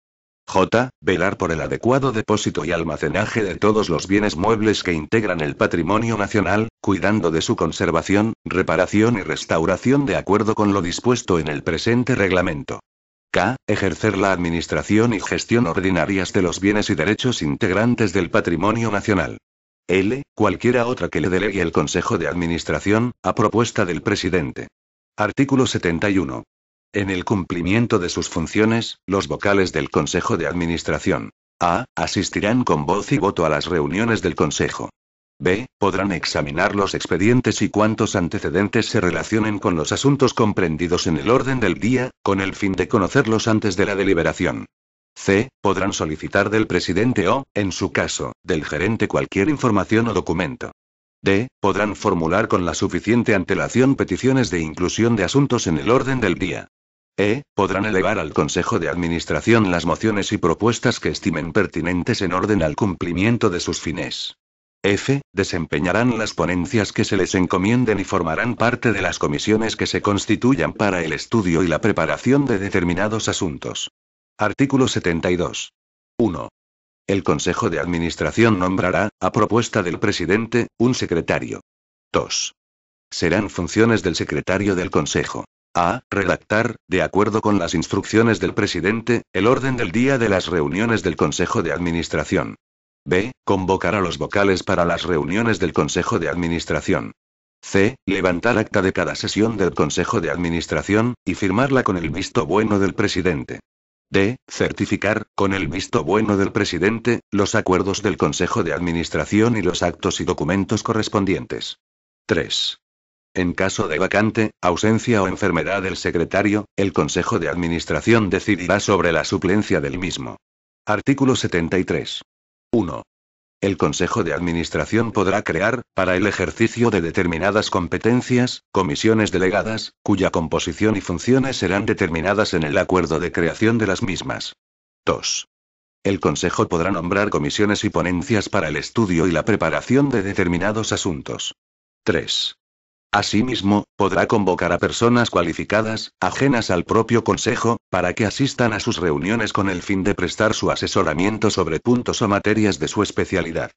J. Velar por el adecuado depósito y almacenaje de todos los bienes muebles que integran el patrimonio nacional, cuidando de su conservación, reparación y restauración de acuerdo con lo dispuesto en el presente reglamento. K. Ejercer la administración y gestión ordinarias de los bienes y derechos integrantes del patrimonio nacional. L. Cualquiera otra que le delegue el Consejo de Administración, a propuesta del presidente. Artículo 71. En el cumplimiento de sus funciones, los vocales del Consejo de Administración. A. Asistirán con voz y voto a las reuniones del Consejo. B. Podrán examinar los expedientes y cuantos antecedentes se relacionen con los asuntos comprendidos en el orden del día, con el fin de conocerlos antes de la deliberación. C. Podrán solicitar del presidente o, en su caso, del gerente cualquier información o documento. D. Podrán formular con la suficiente antelación peticiones de inclusión de asuntos en el orden del día. E. Podrán elevar al Consejo de Administración las mociones y propuestas que estimen pertinentes en orden al cumplimiento de sus fines. F. Desempeñarán las ponencias que se les encomienden y formarán parte de las comisiones que se constituyan para el estudio y la preparación de determinados asuntos. Artículo 72. 1. El Consejo de Administración nombrará, a propuesta del presidente, un secretario. 2. Serán funciones del secretario del Consejo. A. Redactar, de acuerdo con las instrucciones del presidente, el orden del día de las reuniones del Consejo de Administración. B. Convocar a los vocales para las reuniones del Consejo de Administración. C. Levantar acta de cada sesión del Consejo de Administración, y firmarla con el visto bueno del presidente. D. Certificar, con el visto bueno del presidente, los acuerdos del Consejo de Administración y los actos y documentos correspondientes. 3. En caso de vacante, ausencia o enfermedad del secretario, el Consejo de Administración decidirá sobre la suplencia del mismo. Artículo 73. 1. El Consejo de Administración podrá crear, para el ejercicio de determinadas competencias, comisiones delegadas, cuya composición y funciones serán determinadas en el acuerdo de creación de las mismas. 2. El Consejo podrá nombrar comisiones y ponencias para el estudio y la preparación de determinados asuntos. 3. Asimismo, podrá convocar a personas cualificadas, ajenas al propio Consejo, para que asistan a sus reuniones con el fin de prestar su asesoramiento sobre puntos o materias de su especialidad.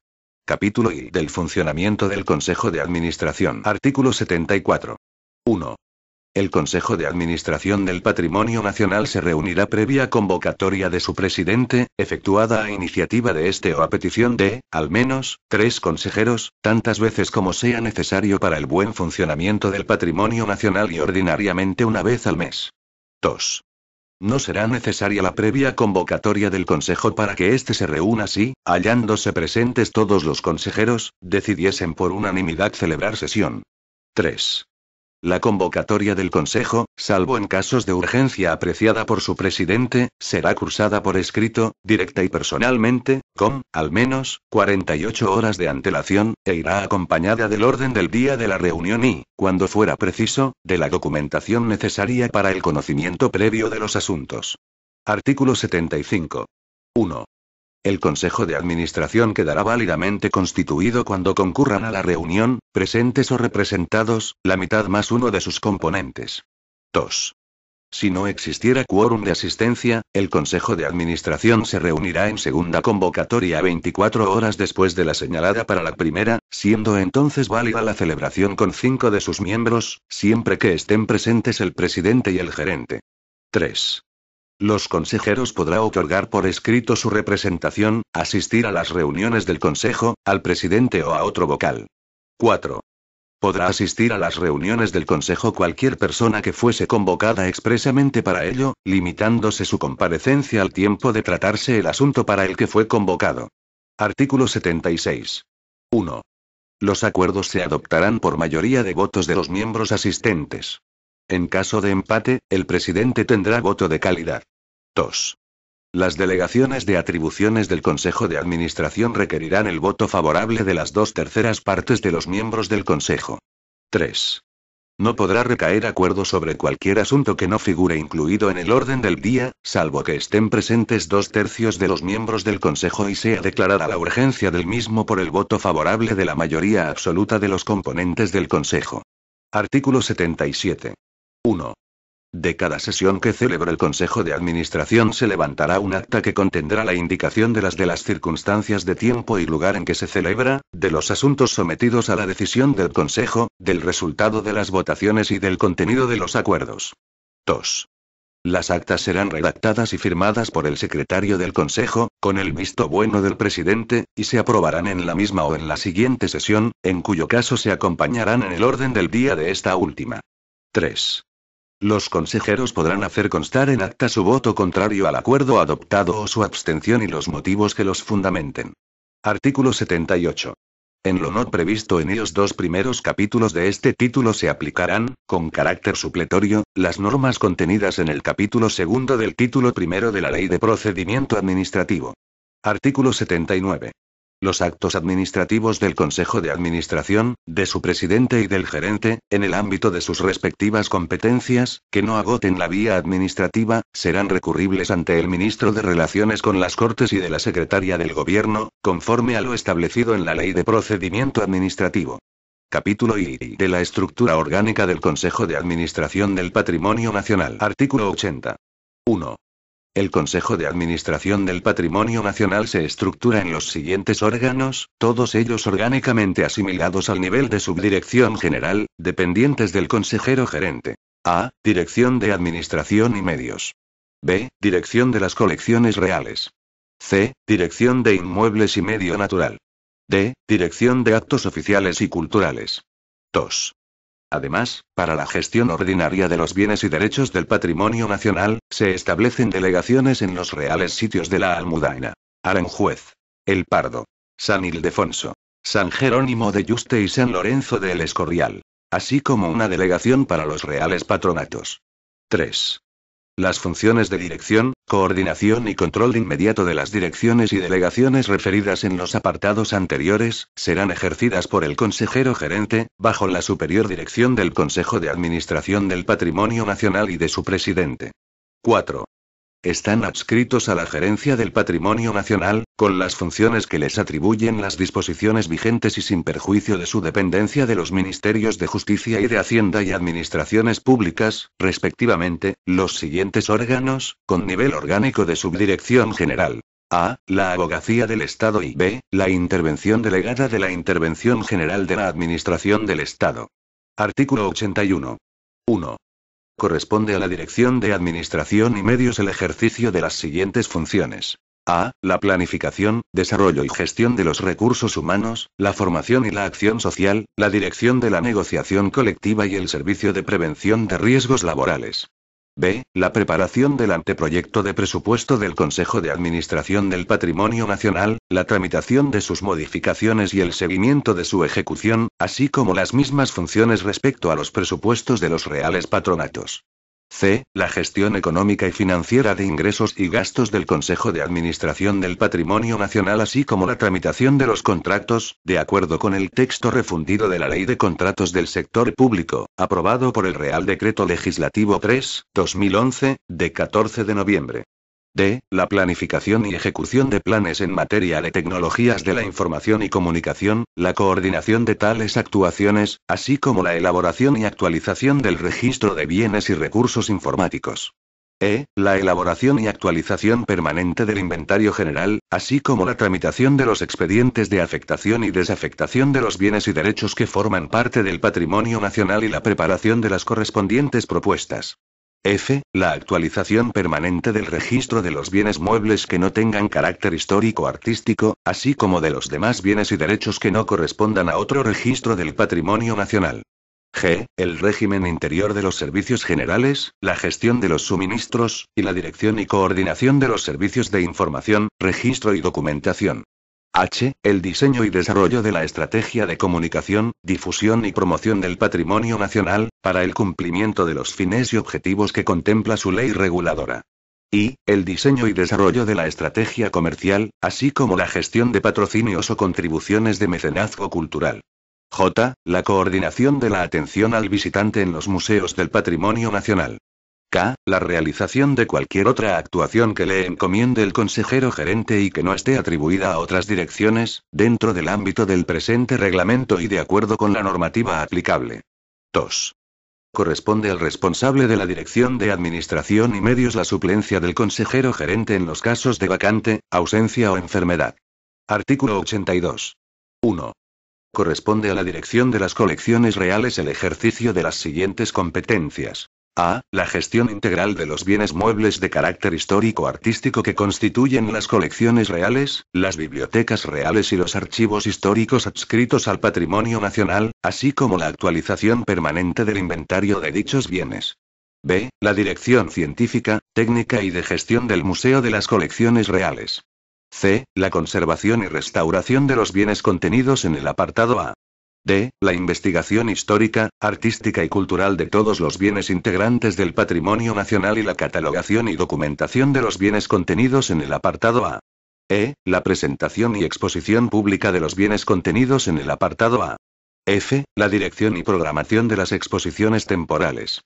Capítulo I del funcionamiento del Consejo de Administración. Artículo 74. 1. El Consejo de Administración del Patrimonio Nacional se reunirá previa convocatoria de su presidente, efectuada a iniciativa de este o a petición de, al menos, 3 consejeros, tantas veces como sea necesario para el buen funcionamiento del patrimonio nacional y ordinariamente una vez al mes. 2. No será necesaria la previa convocatoria del Consejo para que éste se reúna si, hallándose presentes todos los consejeros, decidiesen por unanimidad celebrar sesión. 3. La convocatoria del Consejo, salvo en casos de urgencia apreciada por su presidente, será cursada por escrito, directa y personalmente, con, al menos, 48 horas de antelación, e irá acompañada del orden del día de la reunión y, cuando fuera preciso, de la documentación necesaria para el conocimiento previo de los asuntos. Artículo 75. 1. El Consejo de Administración quedará válidamente constituido cuando concurran a la reunión, presentes o representados, la mitad más uno de sus componentes. 2. Si no existiera quórum de asistencia, el Consejo de Administración se reunirá en segunda convocatoria 24 horas después de la señalada para la primera, siendo entonces válida la celebración con 5 de sus miembros, siempre que estén presentes el presidente y el gerente. 3. Los consejeros podrá otorgar por escrito su representación, asistir a las reuniones del Consejo, al presidente o a otro vocal. 4. Podrá asistir a las reuniones del Consejo cualquier persona que fuese convocada expresamente para ello, limitándose su comparecencia al tiempo de tratarse el asunto para el que fue convocado. Artículo 76. 1. Los acuerdos se adoptarán por mayoría de votos de los miembros asistentes. En caso de empate, el presidente tendrá voto de calidad. 2. Las delegaciones de atribuciones del Consejo de Administración requerirán el voto favorable de las 2/3 partes de los miembros del Consejo. 3. No podrá recaer acuerdo sobre cualquier asunto que no figure incluido en el orden del día, salvo que estén presentes 2/3 de los miembros del Consejo y sea declarada la urgencia del mismo por el voto favorable de la mayoría absoluta de los componentes del Consejo. Artículo 77. 1. De cada sesión que celebre el Consejo de Administración se levantará un acta que contendrá la indicación de las circunstancias de tiempo y lugar en que se celebra, de los asuntos sometidos a la decisión del Consejo, del resultado de las votaciones y del contenido de los acuerdos. 2. Las actas serán redactadas y firmadas por el secretario del Consejo, con el visto bueno del presidente, y se aprobarán en la misma o en la siguiente sesión, en cuyo caso se acompañarán en el orden del día de esta última. 3. Los consejeros podrán hacer constar en acta su voto contrario al acuerdo adoptado o su abstención y los motivos que los fundamenten. Artículo 78. En lo no previsto en ellos 2 primeros capítulos de este título se aplicarán, con carácter supletorio, las normas contenidas en el capítulo 2 del título 1 de la Ley de Procedimiento Administrativo. Artículo 79. Los actos administrativos del Consejo de Administración, de su presidente y del gerente, en el ámbito de sus respectivas competencias, que no agoten la vía administrativa, serán recurribles ante el ministro de Relaciones con las Cortes y de la Secretaría del Gobierno, conforme a lo establecido en la Ley de Procedimiento Administrativo. Capítulo I de la estructura orgánica del Consejo de Administración del Patrimonio Nacional. Artículo 80. 1. El Consejo de Administración del Patrimonio Nacional se estructura en los siguientes órganos, todos ellos orgánicamente asimilados al nivel de subdirección general, dependientes del consejero gerente. A. Dirección de Administración y Medios. B. Dirección de las Colecciones Reales. C. Dirección de Inmuebles y Medio Natural. D. Dirección de Actos Oficiales y Culturales. 2. Además, para la gestión ordinaria de los bienes y derechos del patrimonio nacional, se establecen delegaciones en los reales sitios de la Almudaina, Aranjuez, El Pardo, San Ildefonso, San Jerónimo de Yuste y San Lorenzo de El Escorial, así como una delegación para los reales patronatos. 3. Las funciones de dirección, Coordinación y control inmediato de las direcciones y delegaciones referidas en los apartados anteriores, serán ejercidas por el consejero gerente, bajo la superior dirección del Consejo de Administración del Patrimonio Nacional y de su presidente. 4. Están adscritos a la Gerencia del Patrimonio Nacional, con las funciones que les atribuyen las disposiciones vigentes y sin perjuicio de su dependencia de los Ministerios de Justicia y de Hacienda y Administraciones Públicas, respectivamente, los siguientes órganos, con nivel orgánico de subdirección general. A. La Abogacía del Estado y B. La Intervención Delegada de la Intervención General de la Administración del Estado. Artículo 81. 1. Corresponde a la Dirección de Administración y Medios el ejercicio de las siguientes funciones. A. La planificación, desarrollo y gestión de los recursos humanos, la formación y la acción social, la dirección de la negociación colectiva y el servicio de prevención de riesgos laborales. B. La preparación del anteproyecto de presupuesto del Consejo de Administración del Patrimonio Nacional, la tramitación de sus modificaciones y el seguimiento de su ejecución, así como las mismas funciones respecto a los presupuestos de los reales patronatos. C. La gestión económica y financiera de ingresos y gastos del Consejo de Administración del Patrimonio Nacional, así como la tramitación de los contratos, de acuerdo con el texto refundido de la Ley de Contratos del Sector Público, aprobado por el Real Decreto Legislativo 3/2011, de 14 de noviembre. D. La planificación y ejecución de planes en materia de tecnologías de la información y comunicación, la coordinación de tales actuaciones, así como la elaboración y actualización del registro de bienes y recursos informáticos. E. La elaboración y actualización permanente del inventario general, así como la tramitación de los expedientes de afectación y desafectación de los bienes y derechos que forman parte del patrimonio nacional y la preparación de las correspondientes propuestas. F. La actualización permanente del registro de los bienes muebles que no tengan carácter histórico-artístico, así como de los demás bienes y derechos que no correspondan a otro registro del patrimonio nacional. G. El régimen interior de los servicios generales, la gestión de los suministros, y la dirección y coordinación de los servicios de información, registro y documentación. H. El diseño y desarrollo de la estrategia de comunicación, difusión y promoción del patrimonio nacional, para el cumplimiento de los fines y objetivos que contempla su ley reguladora. I. El diseño y desarrollo de la estrategia comercial, así como la gestión de patrocinios o contribuciones de mecenazgo cultural. J. La coordinación de la atención al visitante en los museos del patrimonio nacional. K. La realización de cualquier otra actuación que le encomiende el consejero gerente y que no esté atribuida a otras direcciones, dentro del ámbito del presente reglamento y de acuerdo con la normativa aplicable. 2. Corresponde al responsable de la Dirección de Administración y Medios la suplencia del consejero gerente en los casos de vacante, ausencia o enfermedad. Artículo 82. 1. Corresponde a la Dirección de las Colecciones Reales el ejercicio de las siguientes competencias. A. La gestión integral de los bienes muebles de carácter histórico-artístico que constituyen las colecciones reales, las bibliotecas reales y los archivos históricos adscritos al patrimonio nacional, así como la actualización permanente del inventario de dichos bienes. B. La dirección científica, técnica y de gestión del Museo de las Colecciones Reales. C. La conservación y restauración de los bienes contenidos en el apartado A. D. La investigación histórica, artística y cultural de todos los bienes integrantes del patrimonio nacional y la catalogación y documentación de los bienes contenidos en el apartado A. E. La presentación y exposición pública de los bienes contenidos en el apartado A. F. La dirección y programación de las exposiciones temporales.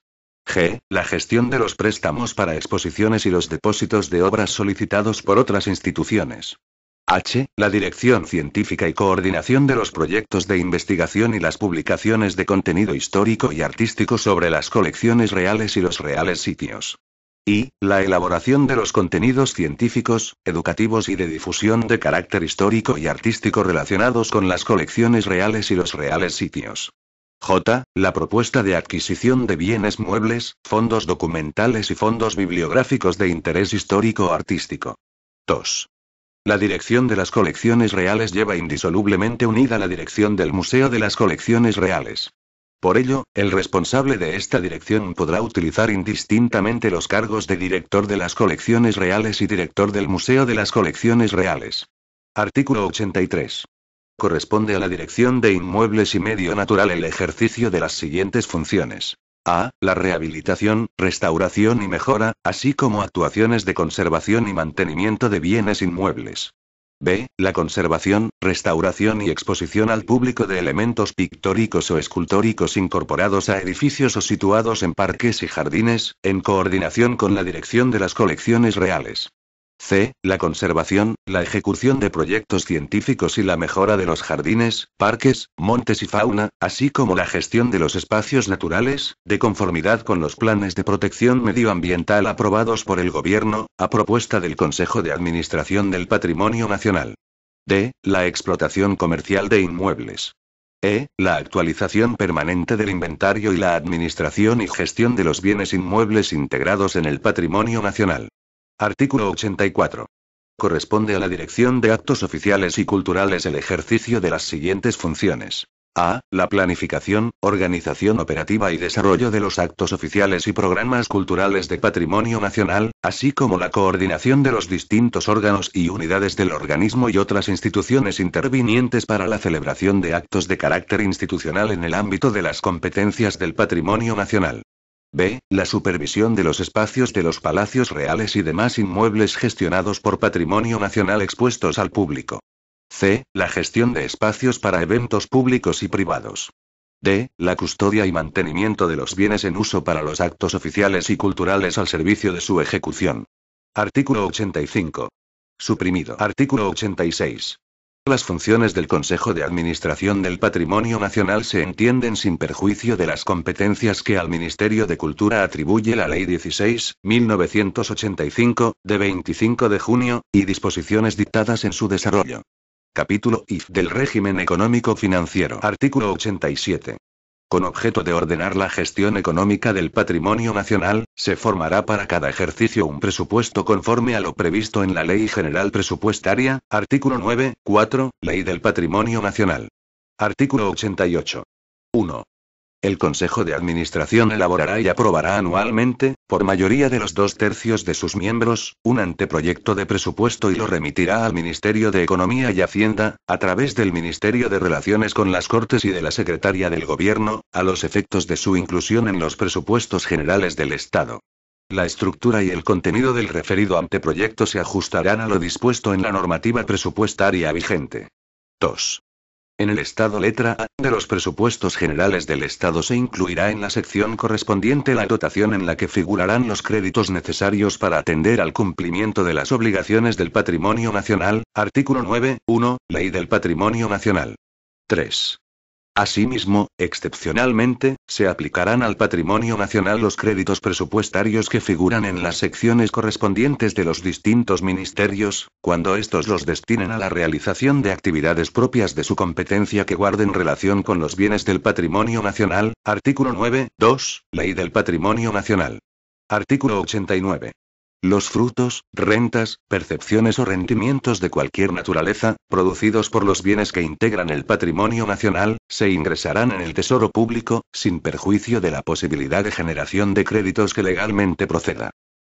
G. La gestión de los préstamos para exposiciones y los depósitos de obras solicitados por otras instituciones. H. La dirección científica y coordinación de los proyectos de investigación y las publicaciones de contenido histórico y artístico sobre las colecciones reales y los reales sitios. I. La elaboración de los contenidos científicos, educativos y de difusión de carácter histórico y artístico relacionados con las colecciones reales y los reales sitios. J. La propuesta de adquisición de bienes muebles, fondos documentales y fondos bibliográficos de interés histórico o artístico. 2. La dirección de las colecciones reales lleva indisolublemente unida la dirección del Museo de las Colecciones Reales. Por ello, el responsable de esta dirección podrá utilizar indistintamente los cargos de director de las colecciones reales y director del Museo de las Colecciones Reales. Artículo 83. Corresponde a la Dirección de Inmuebles y Medio Natural el ejercicio de las siguientes funciones. A. La rehabilitación, restauración y mejora, así como actuaciones de conservación y mantenimiento de bienes inmuebles. B. La conservación, restauración y exposición al público de elementos pictóricos o escultóricos incorporados a edificios o situados en parques y jardines, en coordinación con la dirección de las colecciones reales. C. La conservación, la ejecución de proyectos científicos y la mejora de los jardines, parques, montes y fauna, así como la gestión de los espacios naturales, de conformidad con los planes de protección medioambiental aprobados por el Gobierno, a propuesta del Consejo de Administración del Patrimonio Nacional. D. La explotación comercial de inmuebles. E. La actualización permanente del inventario y la administración y gestión de los bienes inmuebles integrados en el patrimonio nacional. Artículo 84. Corresponde a la Dirección de Actos Oficiales y Culturales el ejercicio de las siguientes funciones. A. La planificación, organización operativa y desarrollo de los actos oficiales y programas culturales de patrimonio nacional, así como la coordinación de los distintos órganos y unidades del organismo y otras instituciones intervinientes para la celebración de actos de carácter institucional en el ámbito de las competencias del patrimonio nacional. B. La supervisión de los espacios de los palacios reales y demás inmuebles gestionados por Patrimonio Nacional expuestos al público. C. La gestión de espacios para eventos públicos y privados. D. La custodia y mantenimiento de los bienes en uso para los actos oficiales y culturales al servicio de su ejecución. Artículo 85. Suprimido. Artículo 86. Las funciones del Consejo de Administración del Patrimonio Nacional se entienden sin perjuicio de las competencias que al Ministerio de Cultura atribuye la Ley 16.1985, de 25 de junio, y disposiciones dictadas en su desarrollo. Capítulo I del régimen económico financiero. Artículo 87. Con objeto de ordenar la gestión económica del patrimonio nacional, se formará para cada ejercicio un presupuesto conforme a lo previsto en la Ley General Presupuestaria, artículo 9.4, Ley del Patrimonio Nacional. Artículo 88. 1. El Consejo de Administración elaborará y aprobará anualmente, por mayoría de los 2/3 de sus miembros, un anteproyecto de presupuesto y lo remitirá al Ministerio de Economía y Hacienda, a través del Ministerio de Relaciones con las Cortes y de la Secretaría del Gobierno, a los efectos de su inclusión en los presupuestos generales del Estado. La estructura y el contenido del referido anteproyecto se ajustarán a lo dispuesto en la normativa presupuestaria vigente. 2. En el estado letra A de los presupuestos generales del Estado se incluirá en la sección correspondiente la dotación en la que figurarán los créditos necesarios para atender al cumplimiento de las obligaciones del patrimonio nacional, artículo 9.1, Ley del Patrimonio Nacional. 3. Asimismo, excepcionalmente, se aplicarán al patrimonio nacional los créditos presupuestarios que figuran en las secciones correspondientes de los distintos ministerios, cuando estos los destinen a la realización de actividades propias de su competencia que guarden relación con los bienes del patrimonio nacional, artículo 9.2, Ley del Patrimonio Nacional. Artículo 89. Los frutos, rentas, percepciones o rendimientos de cualquier naturaleza, producidos por los bienes que integran el patrimonio nacional, se ingresarán en el Tesoro Público, sin perjuicio de la posibilidad de generación de créditos que legalmente proceda.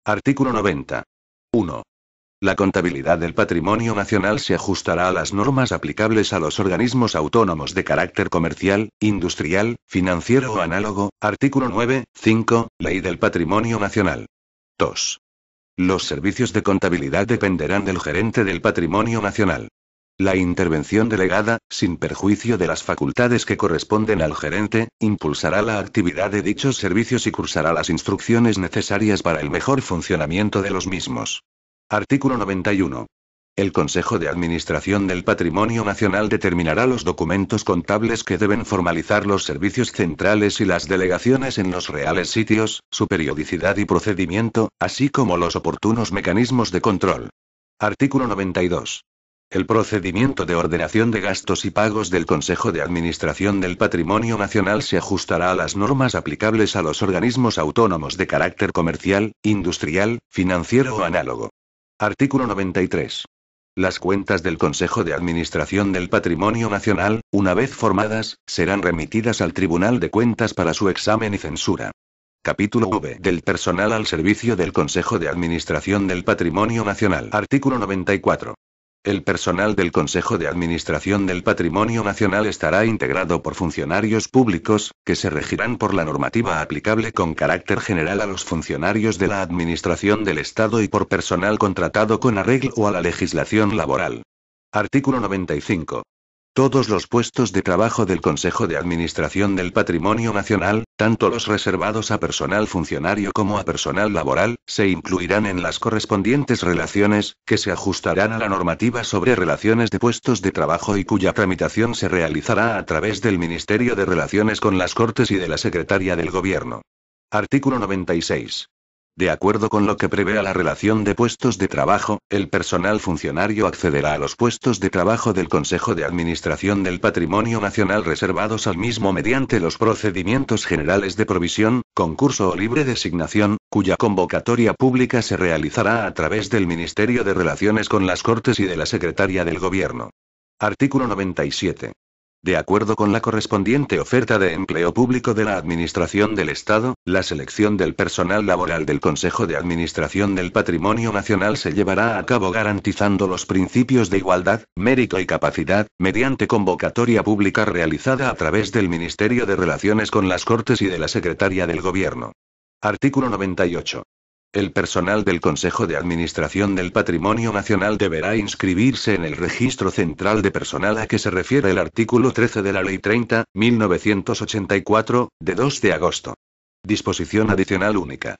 Artículo 90. 1. La contabilidad del patrimonio nacional se ajustará a las normas aplicables a los organismos autónomos de carácter comercial, industrial, financiero o análogo, artículo 9.5, Ley del Patrimonio Nacional. 2. Los servicios de contabilidad dependerán del gerente del patrimonio nacional. La intervención delegada, sin perjuicio de las facultades que corresponden al gerente, impulsará la actividad de dichos servicios y cursará las instrucciones necesarias para el mejor funcionamiento de los mismos. Artículo 91. El Consejo de Administración del Patrimonio Nacional determinará los documentos contables que deben formalizar los servicios centrales y las delegaciones en los reales sitios, su periodicidad y procedimiento, así como los oportunos mecanismos de control. Artículo 92. El procedimiento de ordenación de gastos y pagos del Consejo de Administración del Patrimonio Nacional se ajustará a las normas aplicables a los organismos autónomos de carácter comercial, industrial, financiero o análogo. Artículo 93. Las cuentas del Consejo de Administración del Patrimonio Nacional, una vez formadas, serán remitidas al Tribunal de Cuentas para su examen y censura. Capítulo V del personal al servicio del Consejo de Administración del Patrimonio Nacional. Artículo 94. El personal del Consejo de Administración del Patrimonio Nacional estará integrado por funcionarios públicos, que se regirán por la normativa aplicable con carácter general a los funcionarios de la Administración del Estado y por personal contratado con arreglo a la legislación laboral. Artículo 95. Todos los puestos de trabajo del Consejo de Administración del Patrimonio Nacional, tanto los reservados a personal funcionario como a personal laboral, se incluirán en las correspondientes relaciones, que se ajustarán a la normativa sobre relaciones de puestos de trabajo y cuya tramitación se realizará a través del Ministerio de Relaciones con las Cortes y de la Secretaría del Gobierno. Artículo 96. De acuerdo con lo que prevé la relación de puestos de trabajo, el personal funcionario accederá a los puestos de trabajo del Consejo de Administración del Patrimonio Nacional reservados al mismo mediante los procedimientos generales de provisión, concurso o libre designación, cuya convocatoria pública se realizará a través del Ministerio de Relaciones con las Cortes y de la Secretaría del Gobierno. Artículo 97. De acuerdo con la correspondiente oferta de empleo público de la Administración del Estado, la selección del personal laboral del Consejo de Administración del Patrimonio Nacional se llevará a cabo garantizando los principios de igualdad, mérito y capacidad, mediante convocatoria pública realizada a través del Ministerio de Relaciones con las Cortes y de la Secretaría del Gobierno. Artículo 98. El personal del Consejo de Administración del Patrimonio Nacional deberá inscribirse en el Registro Central de Personal a que se refiere el artículo 13 de la Ley 30.1984, de 2 de agosto. Disposición adicional única.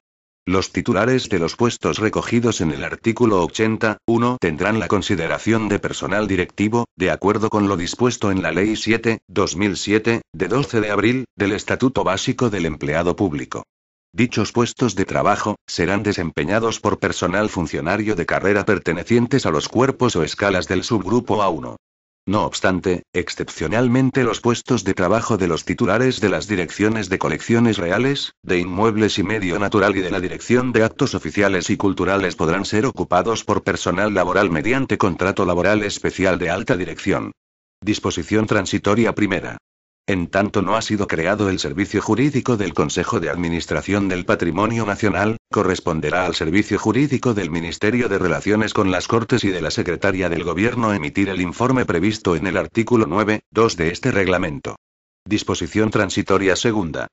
Los titulares de los puestos recogidos en el artículo 80.1 tendrán la consideración de personal directivo, de acuerdo con lo dispuesto en la Ley 7/2007, de 12 de abril, del Estatuto Básico del Empleado Público. Dichos puestos de trabajo serán desempeñados por personal funcionario de carrera pertenecientes a los cuerpos o escalas del subgrupo A1. No obstante, excepcionalmente los puestos de trabajo de los titulares de las direcciones de colecciones reales, de inmuebles y medio natural y de la dirección de actos oficiales y culturales podrán ser ocupados por personal laboral mediante contrato laboral especial de alta dirección. Disposición transitoria primera. En tanto no ha sido creado el Servicio Jurídico del Consejo de Administración del Patrimonio Nacional, corresponderá al Servicio Jurídico del Ministerio de Relaciones con las Cortes y de la Secretaría del Gobierno emitir el informe previsto en el artículo 9.2 de este reglamento. Disposición transitoria segunda.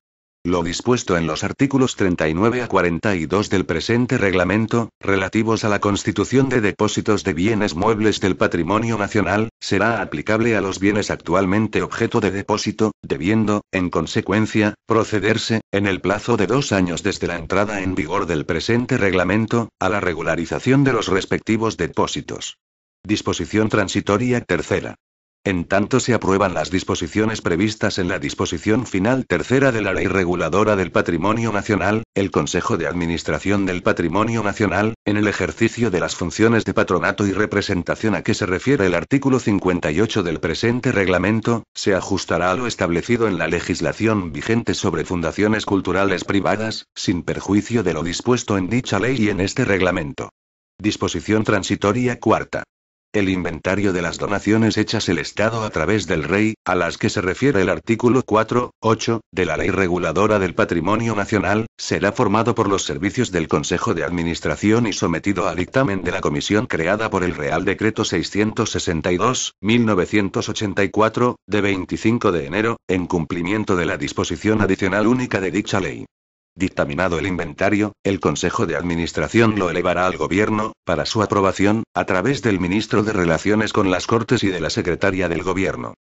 Lo dispuesto en los artículos 39 a 42 del presente reglamento, relativos a la constitución de depósitos de bienes muebles del patrimonio nacional, será aplicable a los bienes actualmente objeto de depósito, debiendo, en consecuencia, procederse, en el plazo de 2 años desde la entrada en vigor del presente reglamento, a la regularización de los respectivos depósitos. Disposición transitoria tercera. En tanto se aprueban las disposiciones previstas en la disposición final tercera de la Ley Reguladora del Patrimonio Nacional, el Consejo de Administración del Patrimonio Nacional, en el ejercicio de las funciones de patronato y representación a que se refiere el artículo 58 del presente reglamento, se ajustará a lo establecido en la legislación vigente sobre fundaciones culturales privadas, sin perjuicio de lo dispuesto en dicha ley y en este reglamento. Disposición transitoria cuarta. El inventario de las donaciones hechas el Estado a través del Rey, a las que se refiere el artículo 4.8, de la Ley Reguladora del Patrimonio Nacional, será formado por los servicios del Consejo de Administración y sometido a dictamen de la comisión creada por el Real Decreto 662/1984, de 25 de enero, en cumplimiento de la disposición adicional única de dicha ley. Dictaminado el inventario, el Consejo de Administración lo elevará al Gobierno, para su aprobación, a través del Ministro de Relaciones con las Cortes y de la Secretaría del Gobierno.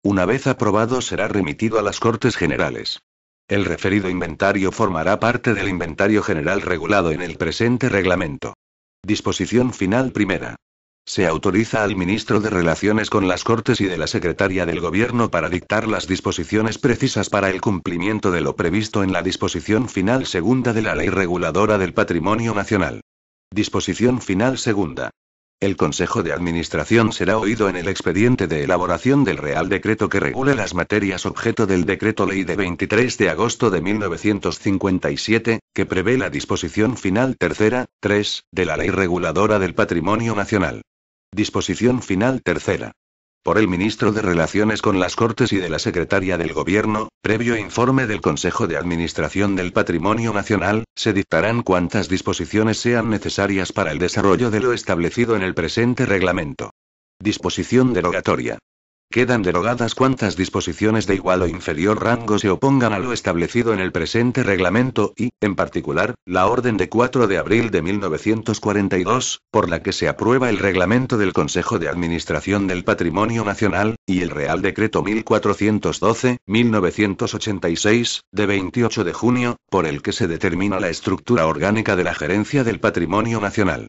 Una vez aprobado será remitido a las Cortes Generales. El referido inventario formará parte del inventario general regulado en el presente reglamento. Disposición final primera. Se autoriza al Ministro de Relaciones con las Cortes y de la Secretaría del Gobierno para dictar las disposiciones precisas para el cumplimiento de lo previsto en la disposición final segunda de la Ley Reguladora del Patrimonio Nacional. Disposición final segunda. El Consejo de Administración será oído en el expediente de elaboración del Real Decreto que regule las materias objeto del Decreto Ley de 23 de agosto de 1957, que prevé la disposición final tercera, 3, de la Ley Reguladora del Patrimonio Nacional. Disposición final tercera. Por el Ministro de Relaciones con las Cortes y de la Secretaría del Gobierno, previo informe del Consejo de Administración del Patrimonio Nacional, se dictarán cuantas disposiciones sean necesarias para el desarrollo de lo establecido en el presente reglamento. Disposición derogatoria. Quedan derogadas cuantas disposiciones de igual o inferior rango se opongan a lo establecido en el presente reglamento y, en particular, la orden de 4 de abril de 1942, por la que se aprueba el reglamento del Consejo de Administración del Patrimonio Nacional, y el Real Decreto 1412-1986, de 28 de junio, por el que se determina la estructura orgánica de la Gerencia del Patrimonio Nacional.